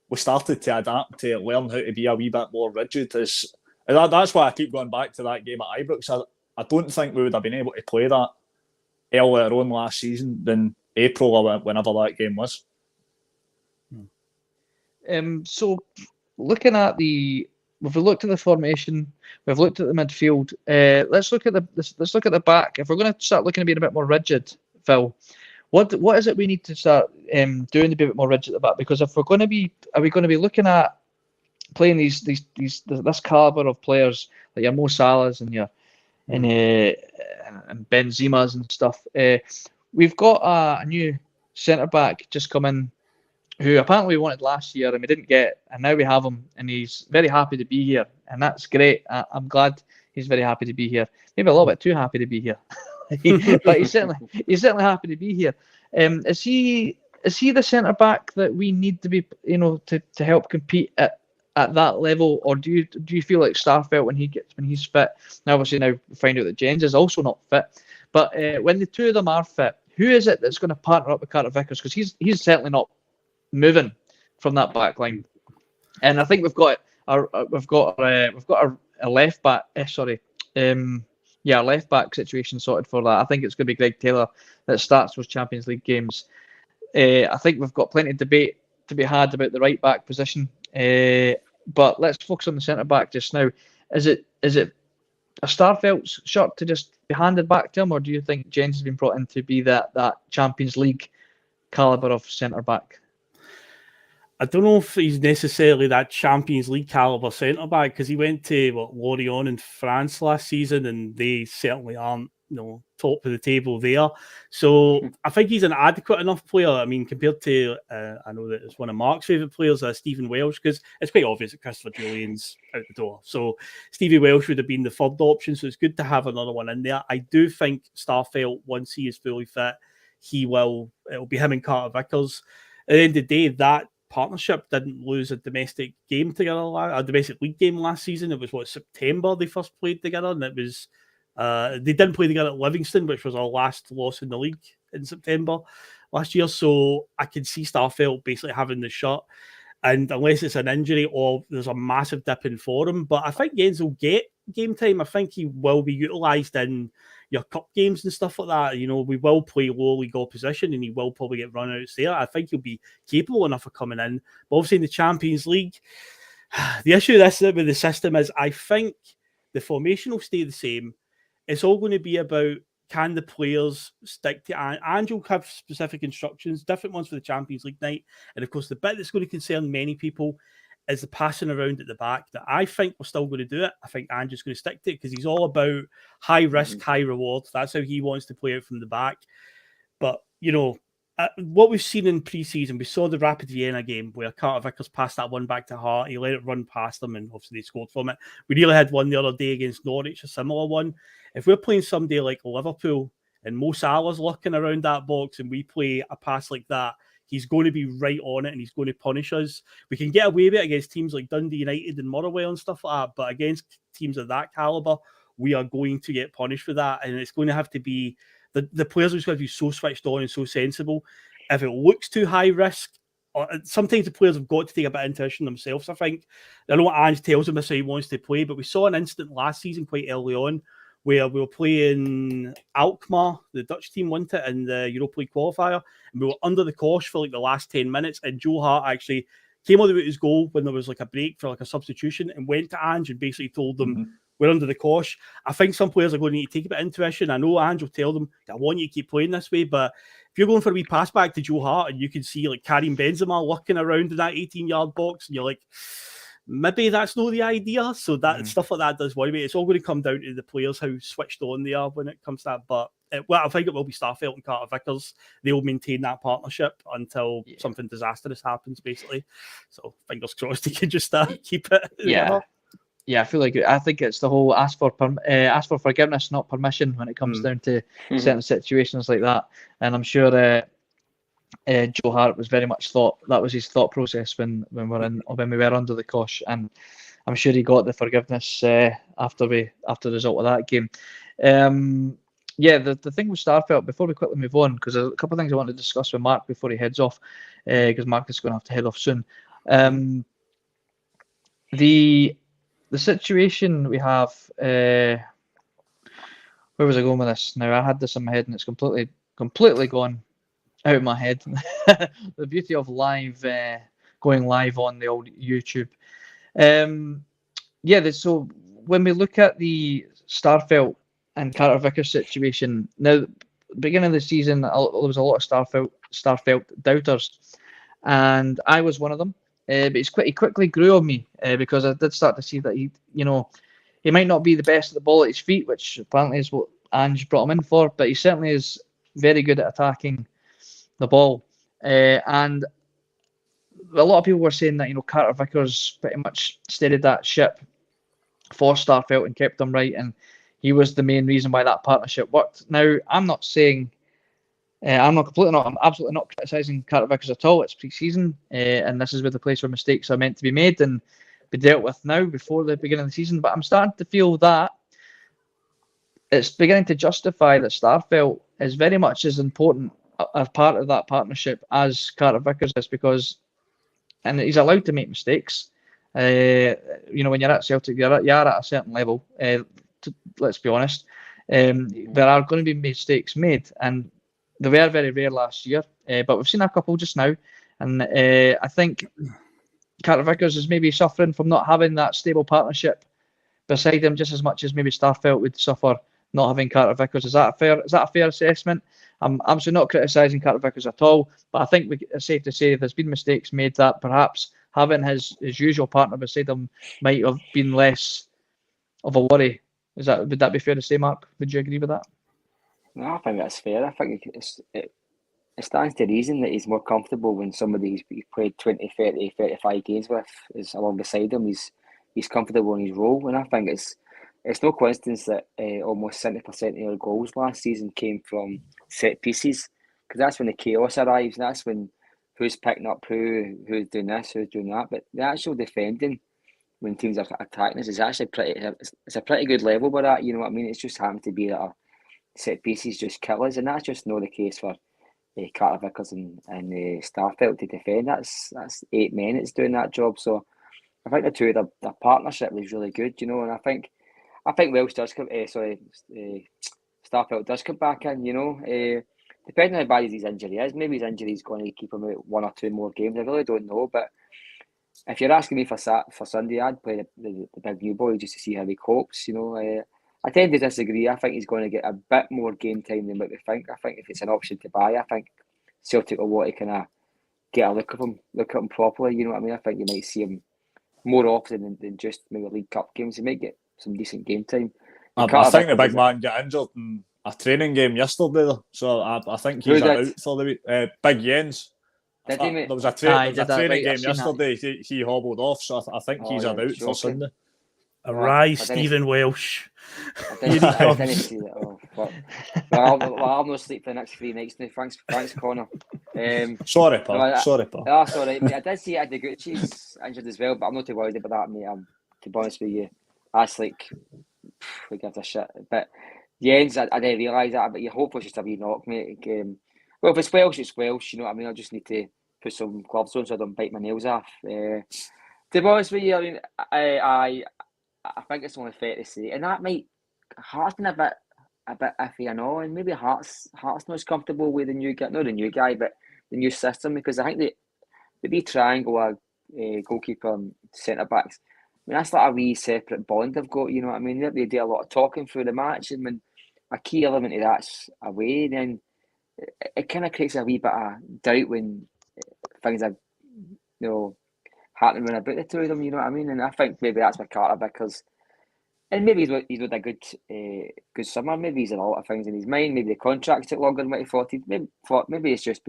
we started to adapt to learn how to be a wee bit more rigid. That's why I keep going back to that game at Ibrox. I don't think we would have been able to play that earlier on last season than April or whenever that game was. So looking at we've looked at the formation, we've looked at the midfield. Let's look at the back. If we're going to start looking at being a bit more rigid, Phil, what is it we need to start doing to be a bit more rigid at the back? Because if are we going to be looking at playing this caliber of players like your Mo Salahs and your and Benzema's and stuff? We've got a new centre back just come in, who apparently we wanted last year and we didn't get, and now we have him, and he's very happy to be here, and that's great. I'm glad he's very happy to be here. Maybe a little bit too happy to be here, but he's certainly happy to be here. Is he the centre back that we need to be, to help compete at that level, or do you feel like Starfelt when he's fit? Now obviously now we find out that Jens is also not fit, but when the two of them are fit, who is it that's going to partner up with Carter Vickers? Because he's certainly not moving from that back line, and I think we've got a left back. A left back situation sorted for that. I think it's going to be Greg Taylor that starts those Champions League games. I think we've got plenty of debate to be had about the right back position, but let's focus on the centre back just now. Is it a Starfelt's shot to just be handed back to him, or do you think Jens has been brought in to be that Champions League calibre of centre back? I don't know if he's necessarily that Champions League calibre centre-back, because he went to Lorient in France last season, and they certainly aren't top of the table there. So I think he's an adequate enough player. I mean, compared to, I know that it's one of Mark's favourite players, Stephen Welsh, because it's quite obvious that Christopher Julian's out the door. So Stevie Welsh would have been the third option, so it's good to have another one in there. I do think Starfelt, once he is fully fit, it'll be him and Carter Vickers. At the end of the day, that partnership didn't lose a domestic game together, a domestic league game last season. It was September they first played together, and it was they didn't play together at Livingston, which was our last loss in the league in September last year. So I can see Starfelt basically having the shot, and unless it's an injury or there's a massive dip in form, but I think Jens will get game time. I think he will be utilised in your cup games and stuff like that. You know, we will play low league opposition and he will probably get run out there. I think he'll be capable enough of coming in. But obviously in the Champions League, the issue with the system is I think the formation will stay the same. It's all going to be about, can the players stick to Ange will have specific instructions, different ones for the Champions League night. And of course, the bit that's going to concern many people is the passing around at the back. That I think we're still going to do it. I think Ange is going to stick to it because he's all about high risk, high reward. That's how he wants to play out from the back. But, you know, what we've seen in pre-season, we saw the Rapid Vienna game where Carter Vickers passed that one back to Hart. He let it run past them and obviously they scored from it. We nearly had one the other day against Norwich, a similar one. If we're playing somebody like Liverpool and Mo Salah's looking around that box and we play a pass like that, he's going to be right on it and he's going to punish us. We can get away with it against teams like Dundee United and Motherwell and stuff like that, but against teams of that calibre, we are going to get punished for that. And it's going to have to be the players are just going to be so switched on and so sensible. If it looks too high risk, sometimes the players have got to take a bit of intuition themselves, I think. I know what Ange tells them, that's how he wants to play, but we saw an incident last season quite early on where we were playing Alkmaar, the Dutch team won it in the Europa League qualifier, and we were under the cosh for like the last 10 minutes, and Joe Hart actually came all the way to his goal when there was like a break for like a substitution and went to Ange and basically told them, we're under the cosh. I think some players are going to need to take a bit of intuition. I know Ange will tell them, I want you to keep playing this way, but if you're going for a wee pass back to Joe Hart and you can see like Karim Benzema looking around in that 18-yard box and you're like, maybe that's not the idea. So that stuff like that does worry me. It's all going to come down to the players, how switched on they are when it comes to that. But I think it will be Starfelt and Carter Vickers. They will maintain that partnership until something disastrous happens, basically. So fingers crossed he can just keep it. Yeah, I think it's the whole ask for forgiveness, not permission, when it comes down to certain situations like that. And I'm sure Joe Hart was very much that was his thought process when we were under the cosh, and I'm sure he got the forgiveness after the result of that game. The thing with Starfelt, before we quickly move on, because there's a couple of things I want to discuss with Mark before he heads off, because Mark is going to have to head off soon. The situation we have, where was I going with this? Now I had this in my head and it's completely gone out of my head. The beauty of going live on the old YouTube. So when we look at the Starfelt and Carter Vickers situation, now beginning of the season there was a lot of Starfelt doubters, and I was one of them. But he quickly grew on me because I did start to see that he might not be the best at the ball at his feet, which apparently is what Ange brought him in for, but he certainly is very good at attacking the ball. And a lot of people were saying that Carter Vickers pretty much steadied that ship for Starfelt and kept them right, and he was the main reason why that partnership worked. Now, I'm not saying. I'm absolutely not criticising Carter Vickers at all. It's pre-season, and this is where the place where mistakes are meant to be made and be dealt with now before the beginning of the season. But I'm starting to feel that it's beginning to justify that Starfelt is very much as important a part of that partnership as Carter Vickers is, and he's allowed to make mistakes. When you're at Celtic, you are at a certain level. Let's be honest. There are going to be mistakes made, and they were very rare last year, but we've seen a couple just now, and I think Carter Vickers is maybe suffering from not having that stable partnership beside him just as much as maybe Starfelt would suffer not having Carter Vickers. Is that a fair assessment? I'm absolutely not criticising Carter Vickers at all, but I think it's safe to say there's been mistakes made that perhaps having his usual partner beside him might have been less of a worry. Would that be fair to say, Mark? Would you agree with that? No, I think that's fair. I think it stands to reason that he's more comfortable when somebody he's played 20, 30, 35 games with is along beside him. He's comfortable in his role, and I think it's no coincidence that almost 70% of our goals last season came from set pieces, because that's when the chaos arrives, and that's when who's picking up who's doing this, who's doing that. But the actual defending when teams are attacking us is actually it's a pretty good level with that. You know what I mean? It's just happened to be that our set pieces just kill us, and that's just not the case for Carter Vickers and Starfelt to defend. That's 8 men that's doing that job. So I think the two of their partnership is really good, and I think I think Welsh does come. Starfelt does come back in. Depending on how bad his injury is, maybe his injury is going to keep him out 1 or 2 more games. I really don't know, but if you're asking me for Sunday, I'd play the big new boy just to see how he copes. I tend to disagree. I think he's going to get a bit more game time than what we think. I think if it's an option to buy, I think Celtic will want to kind of get a look at him properly. You know what I mean? I think you might see him more often than just maybe League Cup games. He might get some decent game time. I think the big man got injured in a training game yesterday, though. So I think he's out for the week. Big Jens. Did he, mate? There was a training game yesterday. He hobbled off, so I think he's out for Sunday. Arise, Stephen Welsh. I didn't see that. Oh, fuck. Well, I'll no sleep for the next 3 nights now. Thanks, Conor. Sorry, pal. That's all right, mate. I did see Adeguchi's injured as well, but I'm not too worried about that, mate. To be honest with you, that's like, who gives a shit? But Jens, I didn't realise that, but you hope it's just a wee knock, mate. Well, if it's Welsh, it's Welsh. You know what I mean? I just need to put some gloves on so I don't bite my nails off. To be honest with you, I mean, I think it's only fair to say, and that might Heart's been a bit iffy, I know, and maybe Heart's not as comfortable with the new guy, not the new guy, but the new system, because I think the wee triangle goalkeeper and centre backs, I mean, that's like a wee separate bond they've got. You know what I mean? They do a lot of talking through the match, and when a key element of that's away, then it kind of creates a wee bit of doubt when things are, happening about the two of them, you know what I mean? And I think maybe that's McCarter, because, and maybe he's had a good summer. Maybe he's had a lot of things in his mind. Maybe the contract took longer than what he thought. Maybe it's just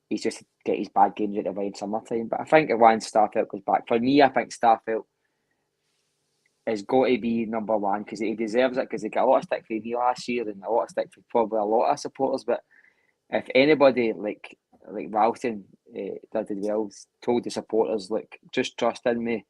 he's just to get his bad games out of the way in summertime. But I think once Starfelt goes back, for me, I think Starfelt has got to be number one, because he deserves it, because he got a lot of stick for me last year and a lot of stick for probably a lot of supporters. But if anybody like Ralston did well, told the supporters, like, just trust in me,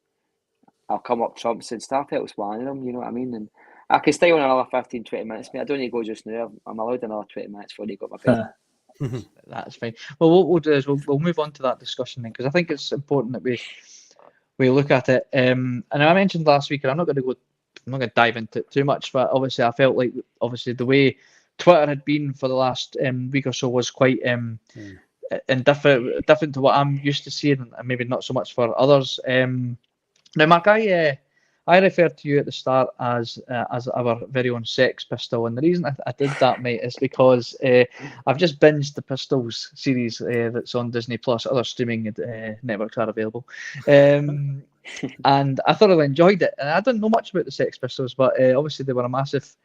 I'll come up trumps, and Starfelt's one of them, you know what I mean? And I can stay on another 15-20 minutes, mate. I don't need to go just now. I'm allowed another 20 minutes before you got my bed. That's fine. Well, what we'll do is we'll move on to that discussion then, because I think it's important that we look at it. And I mentioned last week, and I'm not going to dive into it too much, but obviously I felt like the way Twitter had been for the last week or so was quite and different to what I'm used to seeing, and maybe not so much for others. Now, Mark, I referred to you at the start as our very own Sex Pistol, and the reason I did that, mate, is because I've just binged the Pistols series that's on Disney Plus. Other streaming networks are available, and I thoroughly enjoyed it. And I didn't know much about the Sex Pistols, but obviously they were a massive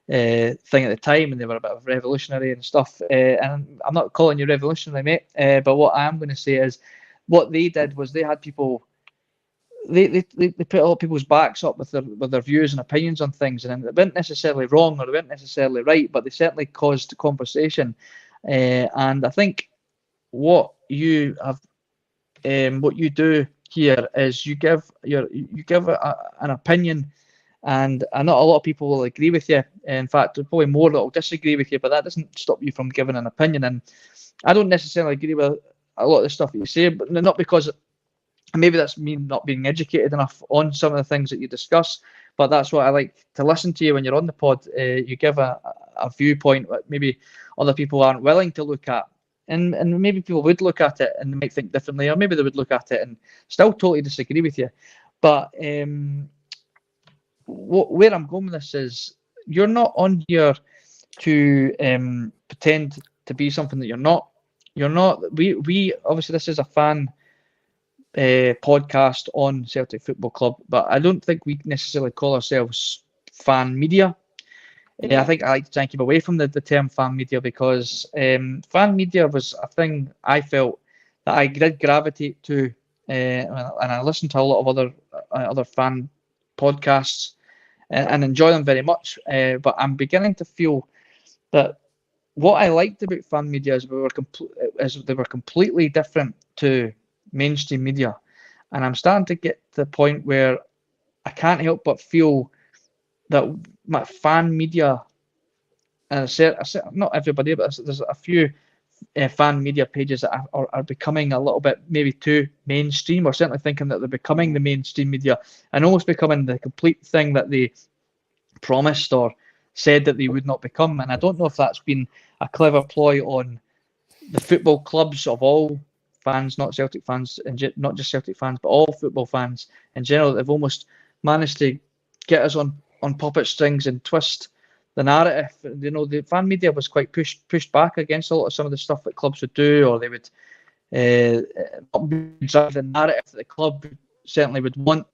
thing at the time, and they were a bit of revolutionary and stuff. And I'm not calling you revolutionary, mate, but what I am going to say is what they did was they had people. They put a lot of people's backs up with their views and opinions on things, and they weren't necessarily wrong or they weren't necessarily right, but they certainly caused conversation. And I think what you do here is you give an opinion, and not a lot of people will agree with you. In fact, there's probably more that will disagree with you, but that doesn't stop you from giving an opinion. And I don't necessarily agree with a lot of the stuff that you say, but not because. Maybe that's me not being educated enough on some of the things that you discuss, but that's what I like to listen to you when you're on the pod. You give a viewpoint that maybe other people aren't willing to look at, and maybe people would look at it and they might think differently, or maybe they would look at it and still totally disagree with you. But where I'm going with this is you're not on here to pretend to be something that you're not. You're not. We obviously, this is a fan podcast on Celtic Football Club, but I don't think we necessarily call ourselves fan media. I think I like to try and keep away from the term fan media, because fan media was a thing I felt that I did gravitate to, and I listened to a lot of other fan podcasts and enjoy them very much. But I'm beginning to feel that what I liked about fan media is they were completely different to mainstream media, and I'm starting to get to the point where I can't help but feel that my fan media, and not everybody, but there's a few fan media pages that are becoming a little bit maybe too mainstream, or certainly thinking that they're becoming the mainstream media and almost becoming the complete thing that they promised or said that they would not become. And I don't know if that's been a clever ploy on the football clubs of all fans, not Celtic fans, and not just Celtic fans, but all football fans in general. They've almost managed to get us on puppet strings and twist the narrative. You know, the fan media was quite pushed back against a lot of some of the stuff that clubs would do, or they would not drive the narrative that the club certainly would want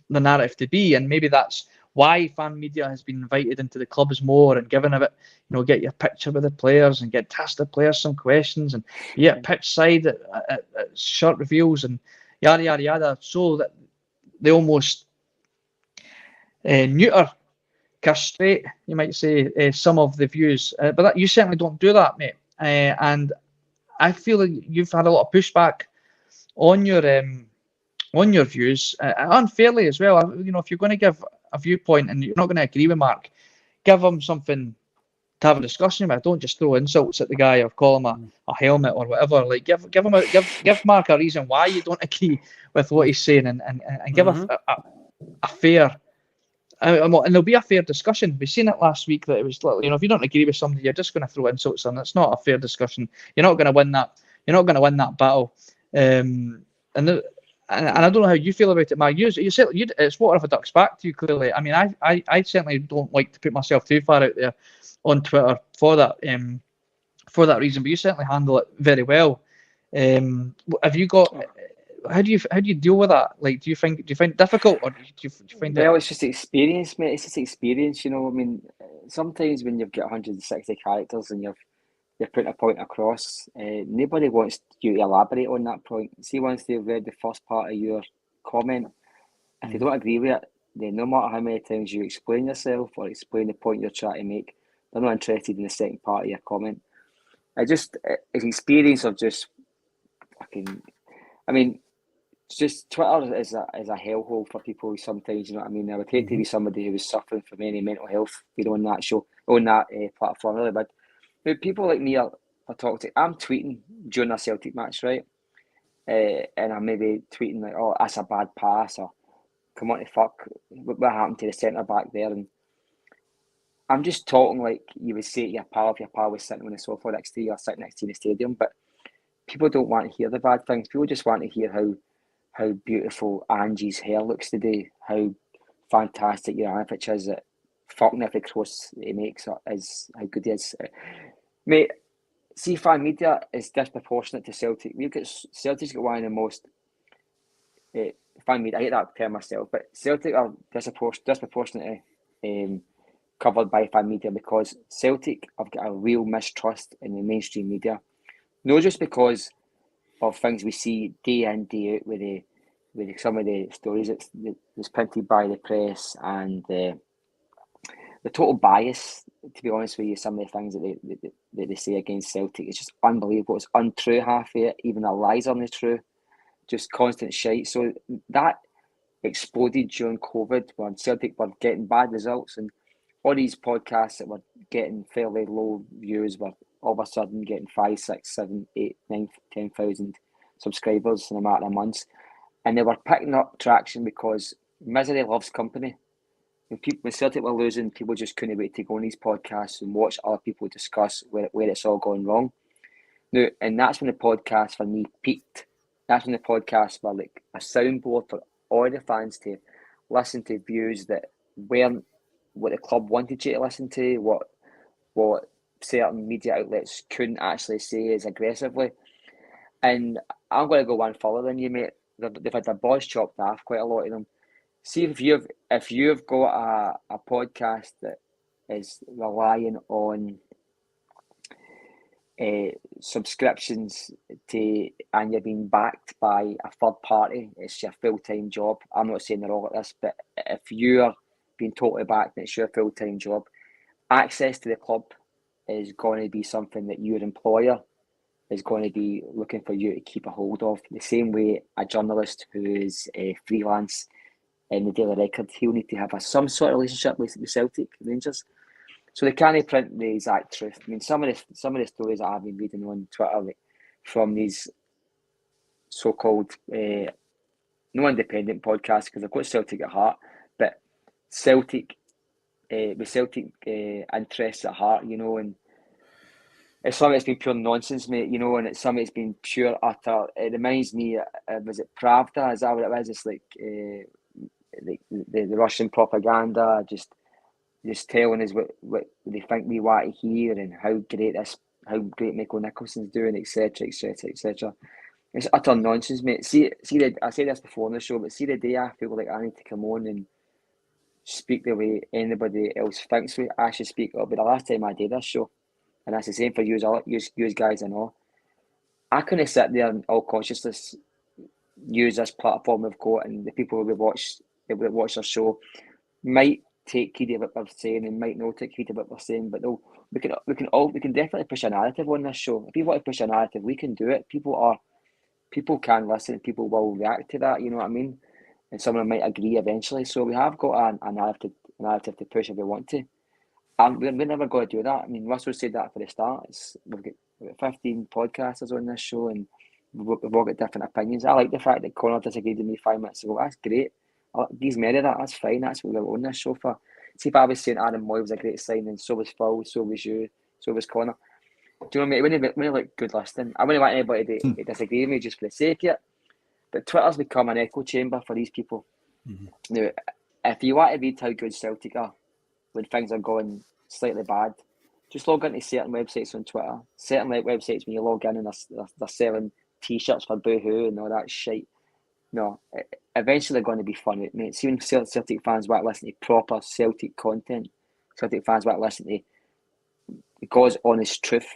the narrative to be. And maybe that's why fan media has been invited into the clubs more and given a bit, you know, get your picture with the players and get to ask the players some questions and be at pitch side at shirt reveals and yada yada yada, so that they almost neuter, castrate, you might say, some of the views. But that, you certainly don't do that, mate. And I feel like you've had a lot of pushback on your views, unfairly as well. You know, if you're going to give a viewpoint and you're not going to agree with Mark, give him something to have a discussion about. Don't just throw insults at the guy or call him a helmet or whatever. Like, give Mark a reason why you don't agree with what he's saying, and give a fair. And there'll be a fair discussion. We've seen it last week that it was, you know, if you don't agree with somebody, you're just going to throw insults on. It's not a fair discussion. You're not going to win that. You're not going to win that battle. And I don't know how you feel about it, Mark. It's water off a duck's back to you, clearly. I mean, I certainly don't like to put myself too far out there on Twitter for that reason, but you certainly handle it very well. Have you got? How do you deal with that? Like, do you find it difficult, or do you find it? Well, it's just experience, mate. It's just experience, you know. I mean, sometimes when you've got 160 characters and you're putting a point across, nobody wants you to elaborate on that point. See, once they've read the first part of your comment, if they don't agree with it, then no matter how many times you explain yourself or explain the point you're trying to make, they're not interested in the second part of your comment. It's experience of just fucking. I mean, just Twitter is a hellhole for people sometimes. You know what I mean? I would hate to be somebody who was suffering from any mental health, you know, on that platform. Really, but people like me are talking to. I'm tweeting during a Celtic match, right? And I'm maybe tweeting like, "Oh, that's a bad pass," or "Come on to fuck, what happened to the centre back there?" And I'm just talking like you would say to your pal if your pal was sitting on the sofa next to you or sitting next to you in the stadium. But people don't want to hear the bad things. People just want to hear how beautiful Angie's hair looks today, how fantastic your armpit is, that fucking every cross he makes is how good he is. Mate, see, fan media is disproportionate to Celtic. Celtic's got one of the most fan media. I hate that term myself, but Celtic are disproportionately covered by fan media because Celtic have got a real mistrust in the mainstream media. Not just because of things we see day in, day out with some of the stories that's printed by the press and the total bias, to be honest with you. Some of the things that they say against Celtic is just unbelievable. It's untrue, half of it. Even the lies aren't true. Just constant shite. So that exploded during COVID when Celtic were getting bad results, and all these podcasts that were getting fairly low views were all of a sudden getting 5, 6, 7, 8, 9, 10,000 subscribers in a matter of months. And they were picking up traction because misery loves company. When Celtic were losing, people just couldn't wait to go on these podcasts and watch other people discuss where it's all gone wrong. Now, and that's when the podcast for me peaked. That's when the podcasts were like a soundboard for all the fans to listen to views that weren't what the club wanted you to listen to, what certain media outlets couldn't actually say as aggressively. And I'm going to go one further than you, mate. They've had their balls chopped off, quite a lot of them. See, if you've got a podcast that is relying on subscriptions and you're being backed by a third party, it's your full-time job. I'm not saying they're all like this, but if you're being totally backed and it's your full-time job, access to the club is going to be something that your employer is going to be looking for you to keep a hold of. The same way a journalist who is freelance in the Daily Record, he'll need to have some sort of relationship with Celtic Rangers. So they can't print the exact truth. I mean, some of the stories that I've been reading on Twitter, like, from these so-called no independent podcasts, because they've got Celtic at heart, but Celtic with Celtic interests at heart, you know, and it's something that's been pure nonsense, mate, you know, and it's something that's been pure utter. It reminds me, was it Pravda? Is that what it was? It's like the Russian propaganda, just telling us what they think we want to hear and how great Michael Nicholson's doing, etc., etc., etc. It's utter nonsense, mate. I said this before on the show, but see the day I feel like I need to come on and speak the way anybody else thinks I should speak. It'll be the last time I do this show, and that's the same for you guys. I know I couldn't sit there in all consciousness use this platform we've got, and the people who will watch our show might take heed of what we're saying and might not take heed of what we're saying, but we can definitely push a narrative on this show. If we want to push a narrative, we can do it. People can listen, people will react to that, you know what I mean? And someone might agree eventually. So we have got a narrative to push if we want to. And we're never going to do that. I mean, Russell said that for the start. We've got 15 podcasters on this show and we've all got different opinions. I like the fact that Conor disagreed with me 5 minutes ago. That's great. He's made of that. That's fine. That's what we're on this show for. See, if I was saying Aaron Moy was a great signing, so was Phil, so was you, so was Conor. Do you know what I mean? It wouldn't look good listening. I wouldn't want anybody to disagree with me just for the sake of it. But Twitter's become an echo chamber for these people. Mm-hmm. Now, if you want to read how good Celtic are when things are going slightly bad, just log into certain websites on Twitter. Certain websites, when you log in and they're selling T-shirts for Boohoo and all that shit. No, eventually they're going to be fun, mate. See, when Celtic fans want to listen to proper Celtic content, Celtic fans want to listen to God's honest truth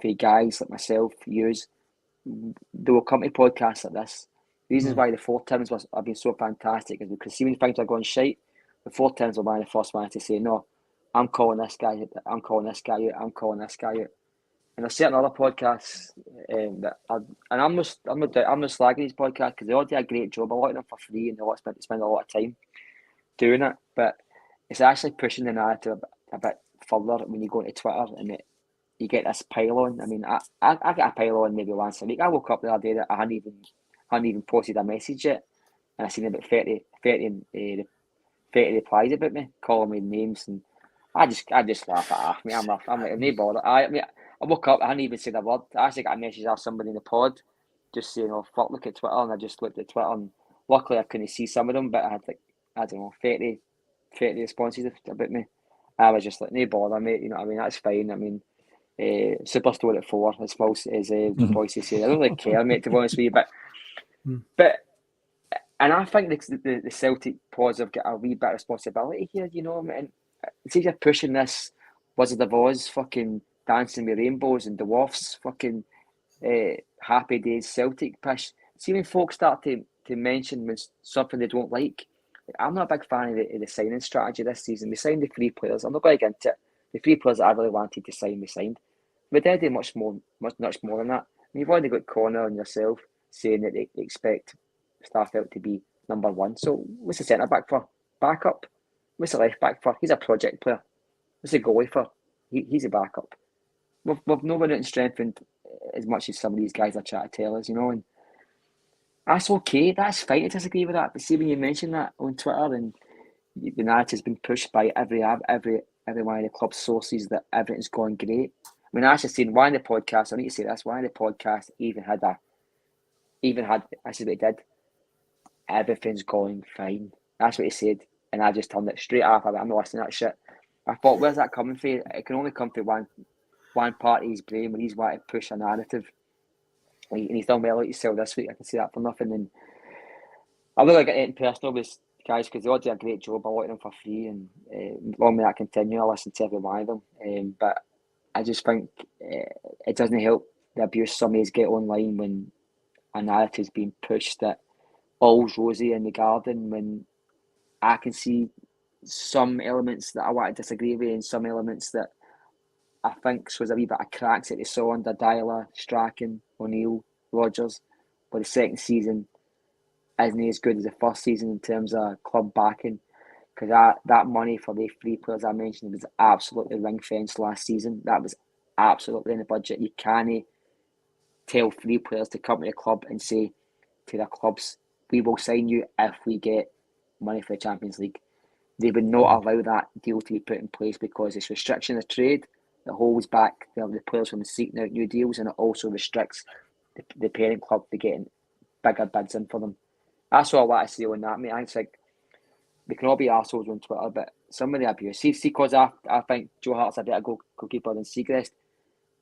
for guys like myself, yous, they will come to podcasts like this. The reasons why the 4 Tims have been so fantastic is because see when things are going shite, the 4 Tims will be the first one to say, no, I'm calling this guy out, I'm calling this guy out, I'm calling this guy out. And there's certain other podcasts I'm not slagging these podcasts because they all do a great job. A lot of them for free and they all spend a lot of time doing it. But it's actually pushing the narrative a bit further when you go into Twitter and you get this pile on. I mean, I get a pile on maybe once a week. I woke up the other day that I hadn't even posted a message yet, and I seen about 30 replies about me, calling me names, and I just laugh at me. I'm like, no bother. I woke up, I hadn't even said a word. I actually got a message off somebody in the pod, just saying, "Oh fuck, look at Twitter," and I just looked at Twitter, and luckily I couldn't see some of them, but I had like 30 responses about me. I was just like, no bother, mate. You know what I mean? That's fine. I mean, Superstore at 4, as Bhoycie said. I don't really care, mate, to be honest with you. But and I think the Celtic pods have got a wee bit of responsibility here, you know. And see, you're pushing this Wizard of Oz fucking Dancing with Rainbows and Dwarfs fucking Happy Days Celtic push. See, when folks start to mention when something they don't like, I'm not a big fan of the signing strategy this season. We signed the 3 players. I'm not going to get into it. The 3 players that I really wanted to sign, we signed. We did do much more than that. I mean, you've already got Conor and yourself saying that they expect Starfelt to be number 1. So what's the centre back for? Backup. What's the left back for? He's a project player. What's the goalie for? He's a backup. We've not been out and strengthened as much as some of these guys are trying to tell us, you know. And that's okay. That's fine to disagree with that. But see, when you mention that on Twitter and the narrative's been pushed by every one of the club's sources that everything's going great. I mean, I actually seen one of the podcasts. I need to say this. One of the podcasts even had actually what he did. Everything's going fine. That's what he said, and I just turned it straight off. I'm not listening to that shit. I thought, where's that coming from? It can only come from one part of his brain when he's wanting to push a narrative. And he's done well like yourself this week. I can see that for nothing. And I'm not going to get into personal with guys because they all do a great job. I like them for free, and long may that continue. I listen to every one of them. But I just think it doesn't help the abuse some of these get online when a narrative's being pushed that all's rosy in the garden when I can see some elements that I want to disagree with and some elements that I think was a wee bit of cracks that they saw under Dyla, Strachan, O'Neill, Rodgers. But the second season isn't as good as the first season in terms of club backing, because that money for the 3 players I mentioned was absolutely ring-fenced last season. That was absolutely in the budget. You can't tell 3 players to come to the club and say to their clubs, we will sign you if we get money for the Champions League. they would not allow that deal to be put in place because it's restriction of trade. It holds back the players from seeking out new deals, and it also restricts the parent club to getting bigger bids in for them. That's all I want to say on that, mate. I think we can all be arseholes on Twitter, but some of the abuse. See, because I think Joe Hart's a better goalkeeper than Seagrist.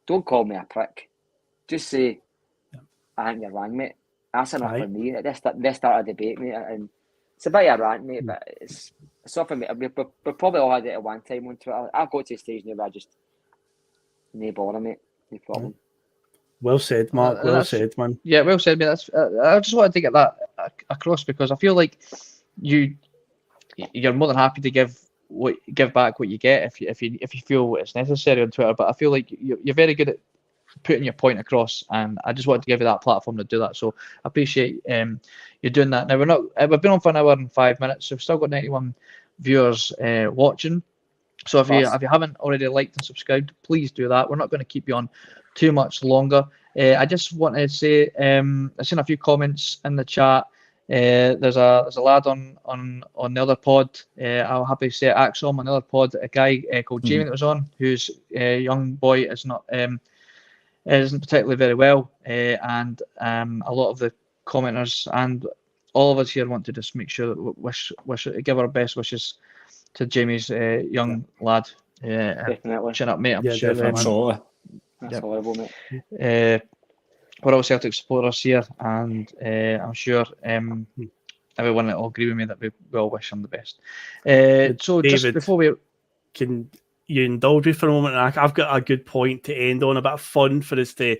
Don't call me a prick. Just say, I think you're wrong, mate. That's enough for me. Let's start a debate, mate. And it's a bit of a rant, mate, but it's something. We probably all had it at one time on Twitter. I've got to a stage now where I just no bother, mate. No problem. Well said, Mark. Well said, man. Yeah, well said, mate. That's. I just wanted to get that across because I feel like you're more than happy to give back what you get if you feel it's necessary on Twitter. But I feel like you're very good at putting your point across, and I just wanted to give you that platform to do that. So I appreciate you doing that. Now we've been on for an hour and 5 minutes, so we've still got 91 viewers watching. So if you haven't already liked and subscribed, please do that. We're not going to keep you on too much longer. I just wanted to say I've seen a few comments in the chat. There's a lad on the other pod. I'll happily say Axom, another pod, a guy called Jamie that was on, whose young boy is not isn't particularly very well, and a lot of the commenters and all of us here want to just make sure that give our best wishes to Jamie's young lad. Definitely. Chin up, mate. I'm sure. Absolutely. That's horrible, mate. We're all Celtic supporters here, and I'm sure everyone will agree with me that we all wish him the best. So David, just before we can you indulge me for a moment? I've got a good point to end on, a bit of fun for us to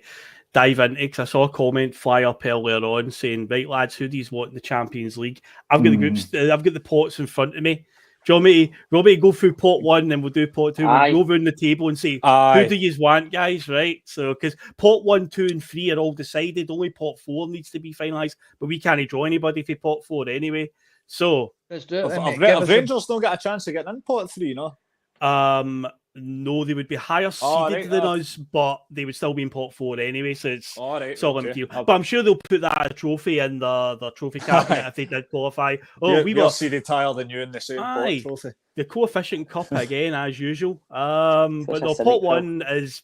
dive into, because I saw a comment fly up earlier on saying, right lads, who do you want in the Champions League? I've got the groups, I've got the pots in front of me. Do you want me to go through pot one, then we'll do pot two? We'll go around the table and say, who do you want, guys, right? So, because pot 1, 2, and 3 are all decided, only pot 4 needs to be finalised, but we can't draw anybody for pot 4 anyway. So, let's do it. Have Rangers not got a chance to get in pot 3, no? No, they would be higher seeded than us, but they would still be in pot 4 anyway, so it's all up to you. But I'm sure they'll put that trophy in the trophy cabinet if they did qualify. We were seeded higher than you in the same pot trophy. The coefficient cup again, as usual. But the pot 1 is...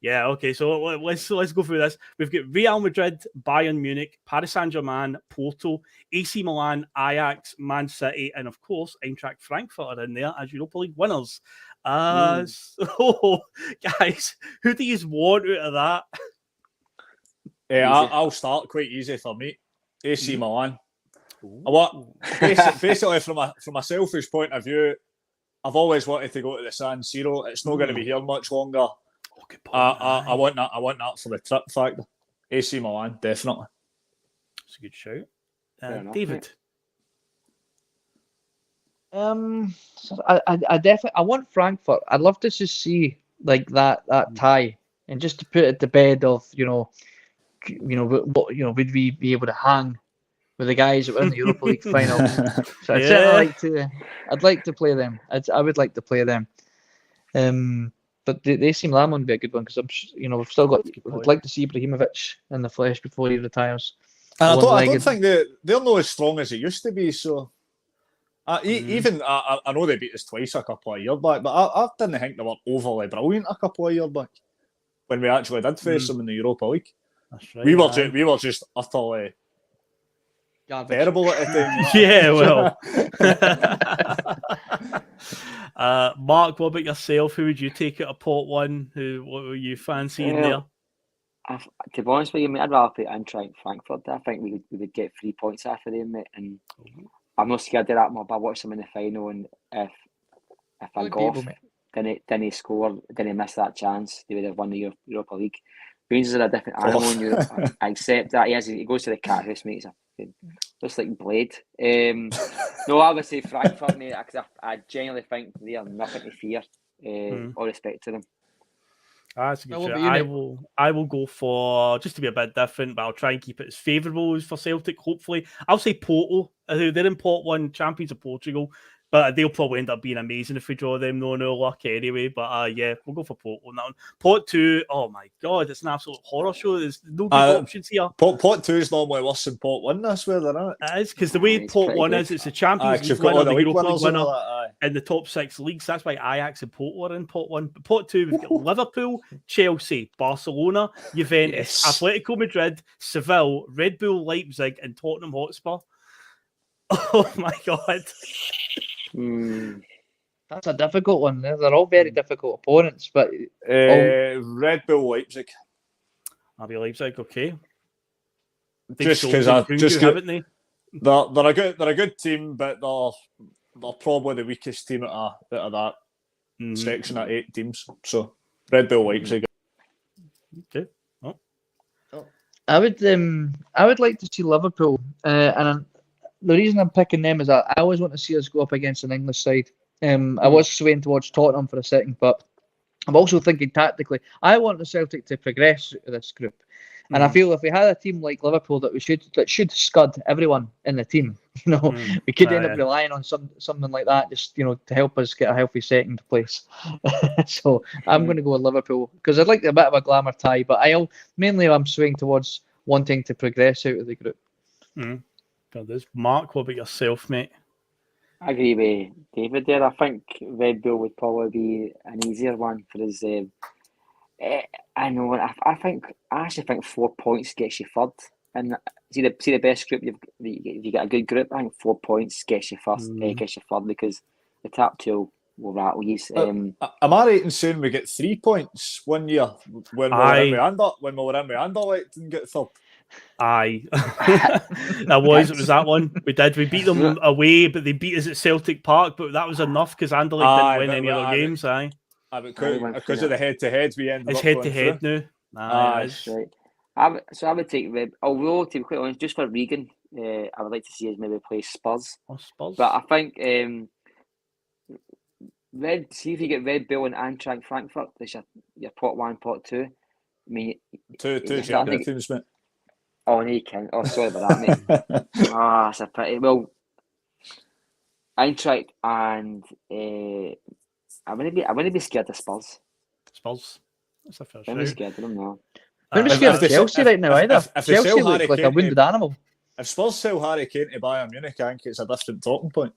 Yeah, okay, so let's go through this. We've got Real Madrid, Bayern Munich, Paris Saint-Germain, Porto, AC Milan, Ajax, Man City, and of course, Eintracht Frankfurt are in there as Europa League winners. So, guys, who do you want out of that? I'll start quite easy for me. AC Milan. Basically, from a selfish point of view, I've always wanted to go to the San Siro. It's not going to be here much longer. I want that for the trip factor. AC Milan, definitely. That's a good shout. David. I definitely want Frankfurt. I'd love to just see like that tie, and just to put it to bed of would we be able to hang with the guys that were in the Europa League final? So I'd like to play them. I would like to play them. But the AC Milan one would be a good one because we've still got. I'd like to see Ibrahimovic in the flesh before he retires. I don't think they're not as strong as they used to be. So even I know they beat us twice a couple of years back, but I didn't think they were overly brilliant a couple of years back when we actually did face them in the Europa League. That's right. We were just utterly terrible at it. Yeah, well. Mark, what about yourself? Who would you take out of pot 1? What were you fancying there? To be honest with you, mate, I'd rather play Eintracht Frankfurt. I think we would get 3 points after them, mate. And I'm not scared of that mob. I watched them in the final, and if I golf, then he score, then he miss that chance, they would have won the Europa League. Rangers are a different animal in Europe. I accept that. He goes to the cat house, mate. Looks like Blade. No, I would say Frankfurt, mate, because I genuinely think they are nothing to fear. All respect to them. That's a good shout. I will go for, just to be a bit different, but I'll try and keep it as favourable as for Celtic, hopefully. I'll say Porto. They're in pot 1, champions of Portugal. But they'll probably end up being amazing if we draw them. No luck anyway. But yeah, we'll go for Port on that one. Pot 2, oh my God, it's an absolute horror show. There's no good options here. Pot 2 is normally worse than Pot 1, I swear, isn't it? It is, because the way It's Pot pretty 1 good. is, it's the Champions You've League got all winner, the the Europa League winners and winner, all that. in the top 6 leagues. That's why Ajax and Port were in Pot 1. But Pot 2, we've got Liverpool, Chelsea, Barcelona, Juventus, Atletico Madrid, Seville, Red Bull Leipzig, and Tottenham Hotspur. Oh my God. That's a difficult one. They're all very difficult opponents, but Red Bull Leipzig. I'll be Leipzig, okay. Just because haven't they? They're a good team, but they're probably the weakest team out of that section at 8 teams. So Red Bull Leipzig. Okay. I would like to see Liverpool, and the reason I'm picking them is that I always want to see us go up against an English side. I was swaying towards Tottenham for a second, but I'm also thinking tactically. I want the Celtic to progress through this group, and I feel if we had a team like Liverpool that should scud everyone in the team, we could end up relying on something like that, just to help us get a healthy second place. So I'm going to go with Liverpool because I'd like a bit of a glamour tie, but I'm swaying towards wanting to progress out of the group. Mark, what about yourself, mate? I agree with David there. I think Red Bull would probably be an easier one for us. I know. I actually think 4 points gets you third. And see the best group. If you get a good group, I think 4 points gets you first. Gets you third because the top 2 will rattle you. Am I right in saying we get 3 points one year when we were in with Anderlecht and get third? Aye. It was that one. We beat them away, but they beat us at Celtic Park, but that was enough because Anderlecht didn't win any other games. Because of the head-to-head we ended it's up head-to-head now. That's right. I would take Red. Although, to be quite honest, just for Regan, I would like to see us maybe play Spurs. Spurs. But I think see if you get Red Bull and Eintracht Frankfurt, there's your Pot 1, Pot 2. I mean, two champion teams, mate. Oh, no, you can't. Oh, sorry about that, mate. That's a pity. Well, Eintracht and I wouldn't be scared of Spurs. Spurs. That's a fair I wouldn't be scared of them now. I wouldn't be scared of Chelsea right now either. Chelsea look like a wounded animal. If Spurs sell Harry Kane to Bayern Munich, I think it's a different talking point.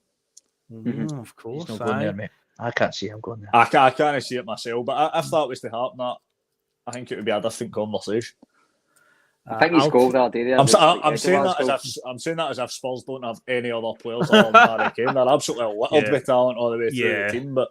Of course. He's not going there, mate. I can't see him going there. I can't see it myself, but if that was to happen, I think it would be a different conversation. I think he's gold that day. I'm saying that as if Spurs don't have any other players other than Harry Kane. They're absolutely littered with talent all the way through the team. But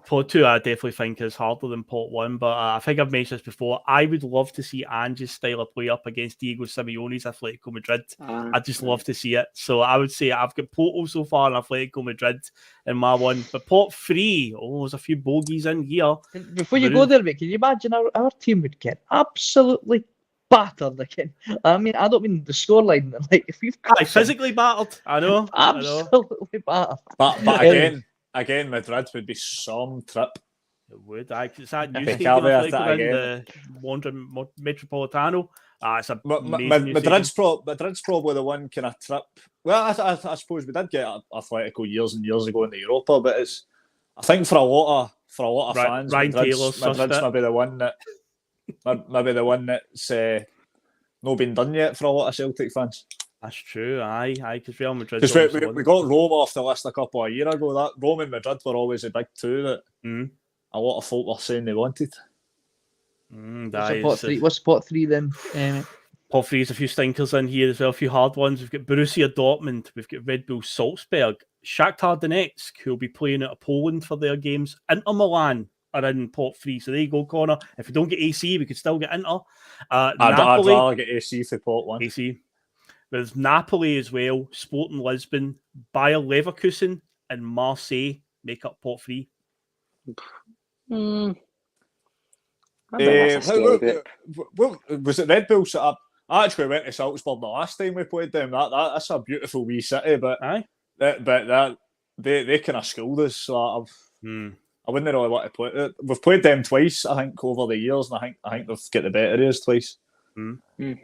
Pot 2, I definitely think is harder than Pot 1. But I think I've mentioned this before. I would love to see Ange's style of play up against Diego Simeone's Atletico Madrid. I'd just love to see it. So I would say I've got Porto so far and Atletico Madrid in my one. But Pot 3, there's a few bogeys in here. Before you go there, mate, can you imagine our team would get absolutely battered again? I mean, I don't mean the scoreline. Like if we've physically battered, I know, absolutely battered. But again, Madrid would be some trip. It would. It's that new stadium the Wandering Metropolitano. It's a Madrid's probably the one kind of trip. Well, I suppose we did get Atletico years and years ago in the Europa, but I think for a lot of fans, Ryan Madrid's maybe the one that's not been done yet for a lot of Celtic fans. That's true, aye, because Real Madrid. Because we got Rome off the list a couple of years ago. That Rome and Madrid were always the big two that a lot of folk were saying they wanted. What's Pot 3 then? Pot 3 is a few stinkers in here as well, a few hard ones. We've got Borussia Dortmund, we've got Red Bull Salzburg, Shakhtar Donetsk, who will be playing out of Poland for their games. Inter Milan are in Pot 3, so there you go, Conor. If we don't get AC, we could still get Inter. I'd rather get AC for Pot 1. AC. There's Napoli as well, Sporting Lisbon, Bayer Leverkusen, and Marseille make up Pot 3. Was it Red Bull set up? I actually went to Salzburg the last time we played them. That's a beautiful wee city, but they kind of schooled us. So I wouldn't really want to play. We've played them twice, I think, over the years, and I think they've got the better of us twice. Did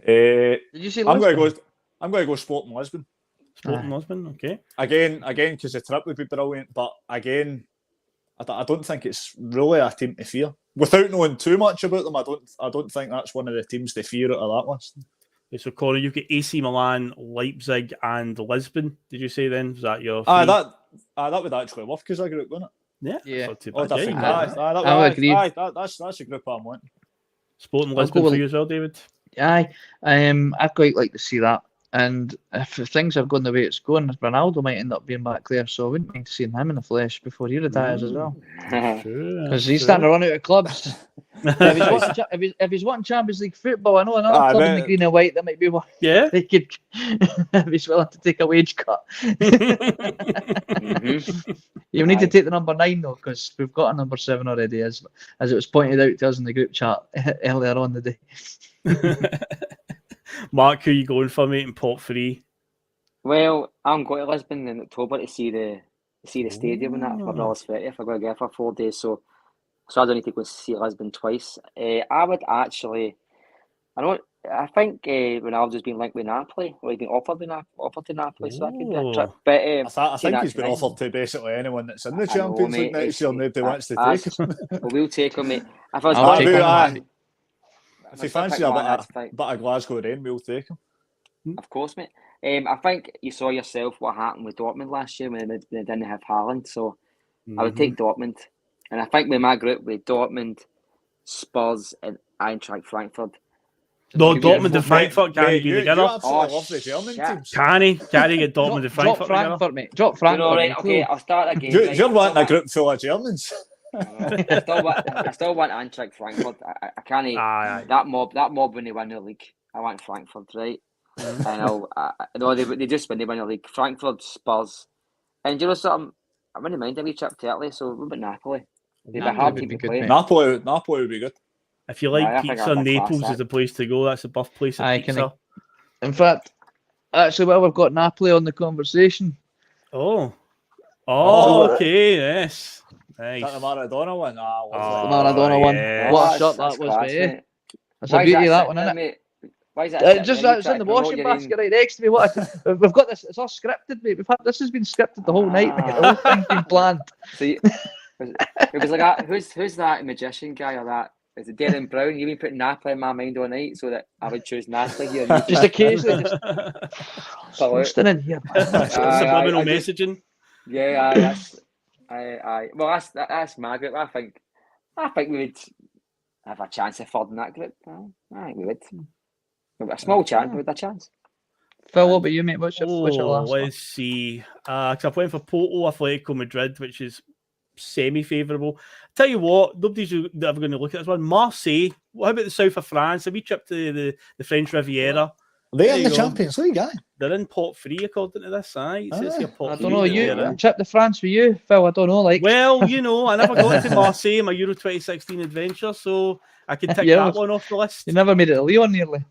you say Lisbon? I'm going to go Sporting Lisbon. Sporting Lisbon, okay. Again, because the trip would be brilliant, but again, I don't think it's really a team to fear. Without knowing too much about them, I don't think that's one of the teams to fear out of that list. Okay, so Conor, you've got AC Milan, Leipzig, and Lisbon. Did you say then? Was that your? That would actually work as a group, wouldn't it? Yeah. Not too Oh, bad. I would agree. That's a group I'm wanting. Sporting Lisbon for you as well, David. Aye, I'd quite like to see that. And if things are going the way it's going, Ronaldo might end up being back there, so I wouldn't mind seeing him in the flesh before he retires as well. Because he's starting to run out of clubs. if he's wanting Champions League football, I know another club in the green and white that might be one. Yeah, they could. If he's willing to take a wage cut. You need to take the number 9 though, because we've got a number 7 already, as it was pointed out to us in the group chat earlier on the day. Mark, who are you going for, mate, in pot 3? Well, I'm going to Lisbon in October to see the stadium and that for August 30th. I'm going to go for 4 days, so I don't need to go see Lisbon twice. I would actually, I think Ronaldo's been linked with Napoli, or he's been offered to Napoli, so that could be a trip. But I think he's been offered to basically anyone that's in the Champions League next year. Nobody wants to take him. We'll take him, mate. If he fancies a bit of Glasgow rain, we'll take him. Of course, mate. I think you saw yourself what happened with Dortmund last year when they didn't have Haaland, so I would take Dortmund. And I think with my group, with Dortmund, Spurs and Eintracht Frankfurt. No, Dortmund and Frankfurt can't be together. You absolutely love the German teams. Can he get Dortmund and Frankfurt together? Drop Frankfurt, mate. Drop Frankfurt. Right, okay, I'll start again. You're wanting a group full of Germans. I still want Eintracht Frankfurt. I can't. That mob when they win the league. I want Frankfurt, right? No, they just win. They win the league. Frankfurt, Spurs, and you know something? I wouldn't mind a wee trip to Italy. So what about Napoli? They'd be hard to play. Napoli would be good. If you like pizza, Naples is the place to go. That's the birthplace of pizza. In fact, actually, well, we've got Napoli on the conversation. Oh, okay, yes. Nice. Is that the Maradona one? The Maradona one. What a shot that was, mate. That's a beauty, that one, isn't it? Why is that? It's in the washing basket right next to me. We've got this. It's all scripted, mate. This has been scripted the whole night, mate. The whole thing's been planned. See, it was like that. Who's that magician guy or that? Is it Darren Brown? You've been putting Napoli in my mind all night so that I would choose Napoli here. Just occasionally, something in here. Subliminal messaging. Yeah, well, that's my group. I think we would have a chance of third in that group. I think we would. A small chance, but with a chance. Phil, what about you, mate? What's your last one? Let's see. Because I've went for Porto, Atletico Madrid, which is semi-favourable. Tell you what, nobody's ever going to look at this one. Marseille. What about the south of France? Have we tripped to the French Riviera? They're in the Champions League, aye. They're in pot 3 according to this, aye. It says here pot I don't know. You trip to France for you, Phil? I don't know. Well, I never got to Marseille in my Euro 2016 adventure, so I can tick that one off the list. You never made it to Lyon, nearly.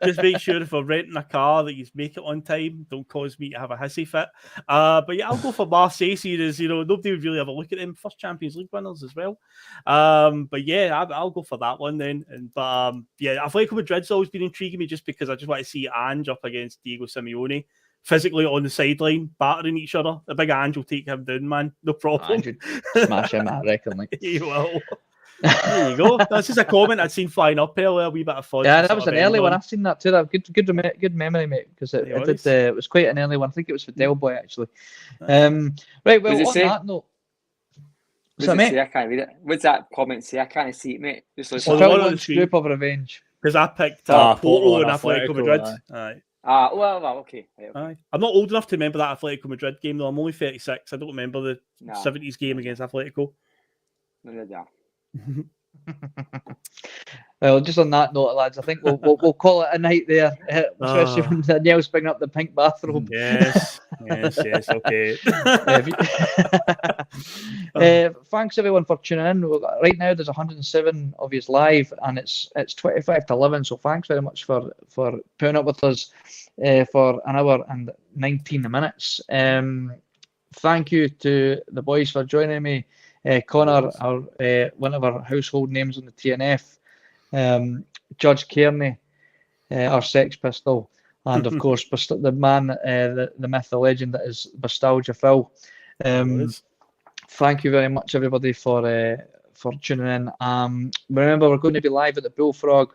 Just make sure if we're renting a car that you make it on time. Don't cause me to have a hissy fit. But yeah, I'll go for Marseille series. Nobody would really have a look at them. First Champions League winners as well. But yeah, I'll go for that one then. Yeah, Atletico Madrid's always been intriguing me just because I just want to see Ange up against Diego Simeone physically on the sideline, battering each other. The big Ange will take him down, man. No problem. Ange smash him, I reckon. He will. There you go. That's just a comment I'd seen flying up earlier. A wee bit of fun. Yeah, that was an early one. I've seen that too. Good memory, mate. Because it was quite an early one. I think it was for Del Boy actually. Right. Well, on that note, I can't read it. What's that comment say? I can't see it, mate. Just listen. Group of revenge. Because I picked Porto and Atletico Madrid. Aye. Well, okay. Aye. I'm not old enough to remember that Atletico Madrid game though. I'm only 36. I don't remember the 70s game against Atletico. No. Well, just on that note, lads, I think we'll call it a night there, especially when Danielle's bringing up the pink bathrobe. Yes, okay. Thanks everyone for tuning in. Right now, there's 107 of you live, and it's 25 to 11. So thanks very much for putting up with us for an hour and 19 minutes. Thank you to the boys for joining me. Conor, one of our household names on the T.N.F. Judge Kearney, our Sex Pistol, and of course the man, the myth, the legend that is Nostalgia Phil. Thank you very much, everybody, for tuning in. Remember, we're going to be live at the Bullfrog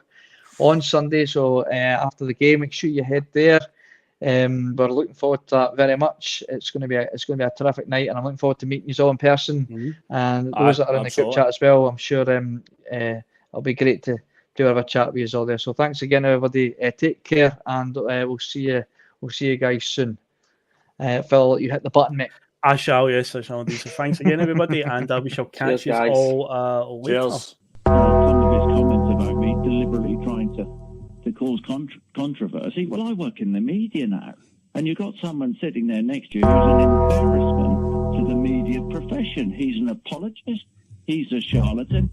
on Sunday, so after the game, make sure you head there. We're looking forward to that very much. It's going to be a terrific night, and I'm looking forward to meeting you all in person. And those that are in the group chat as well, I'm sure it'll be great to have a chat with you all there. So thanks again, everybody. Take care, and we'll see you guys soon. Phil, you hit the button, mate. I shall, yes, I shall do. So thanks again, everybody, and we shall catch you all later. Cheers. Some of his comments about me deliberately trying to cause controversy. Well, I work in the media now, and you've got someone sitting there next to you who's an embarrassment to the media profession. He's an apologist. He's a charlatan.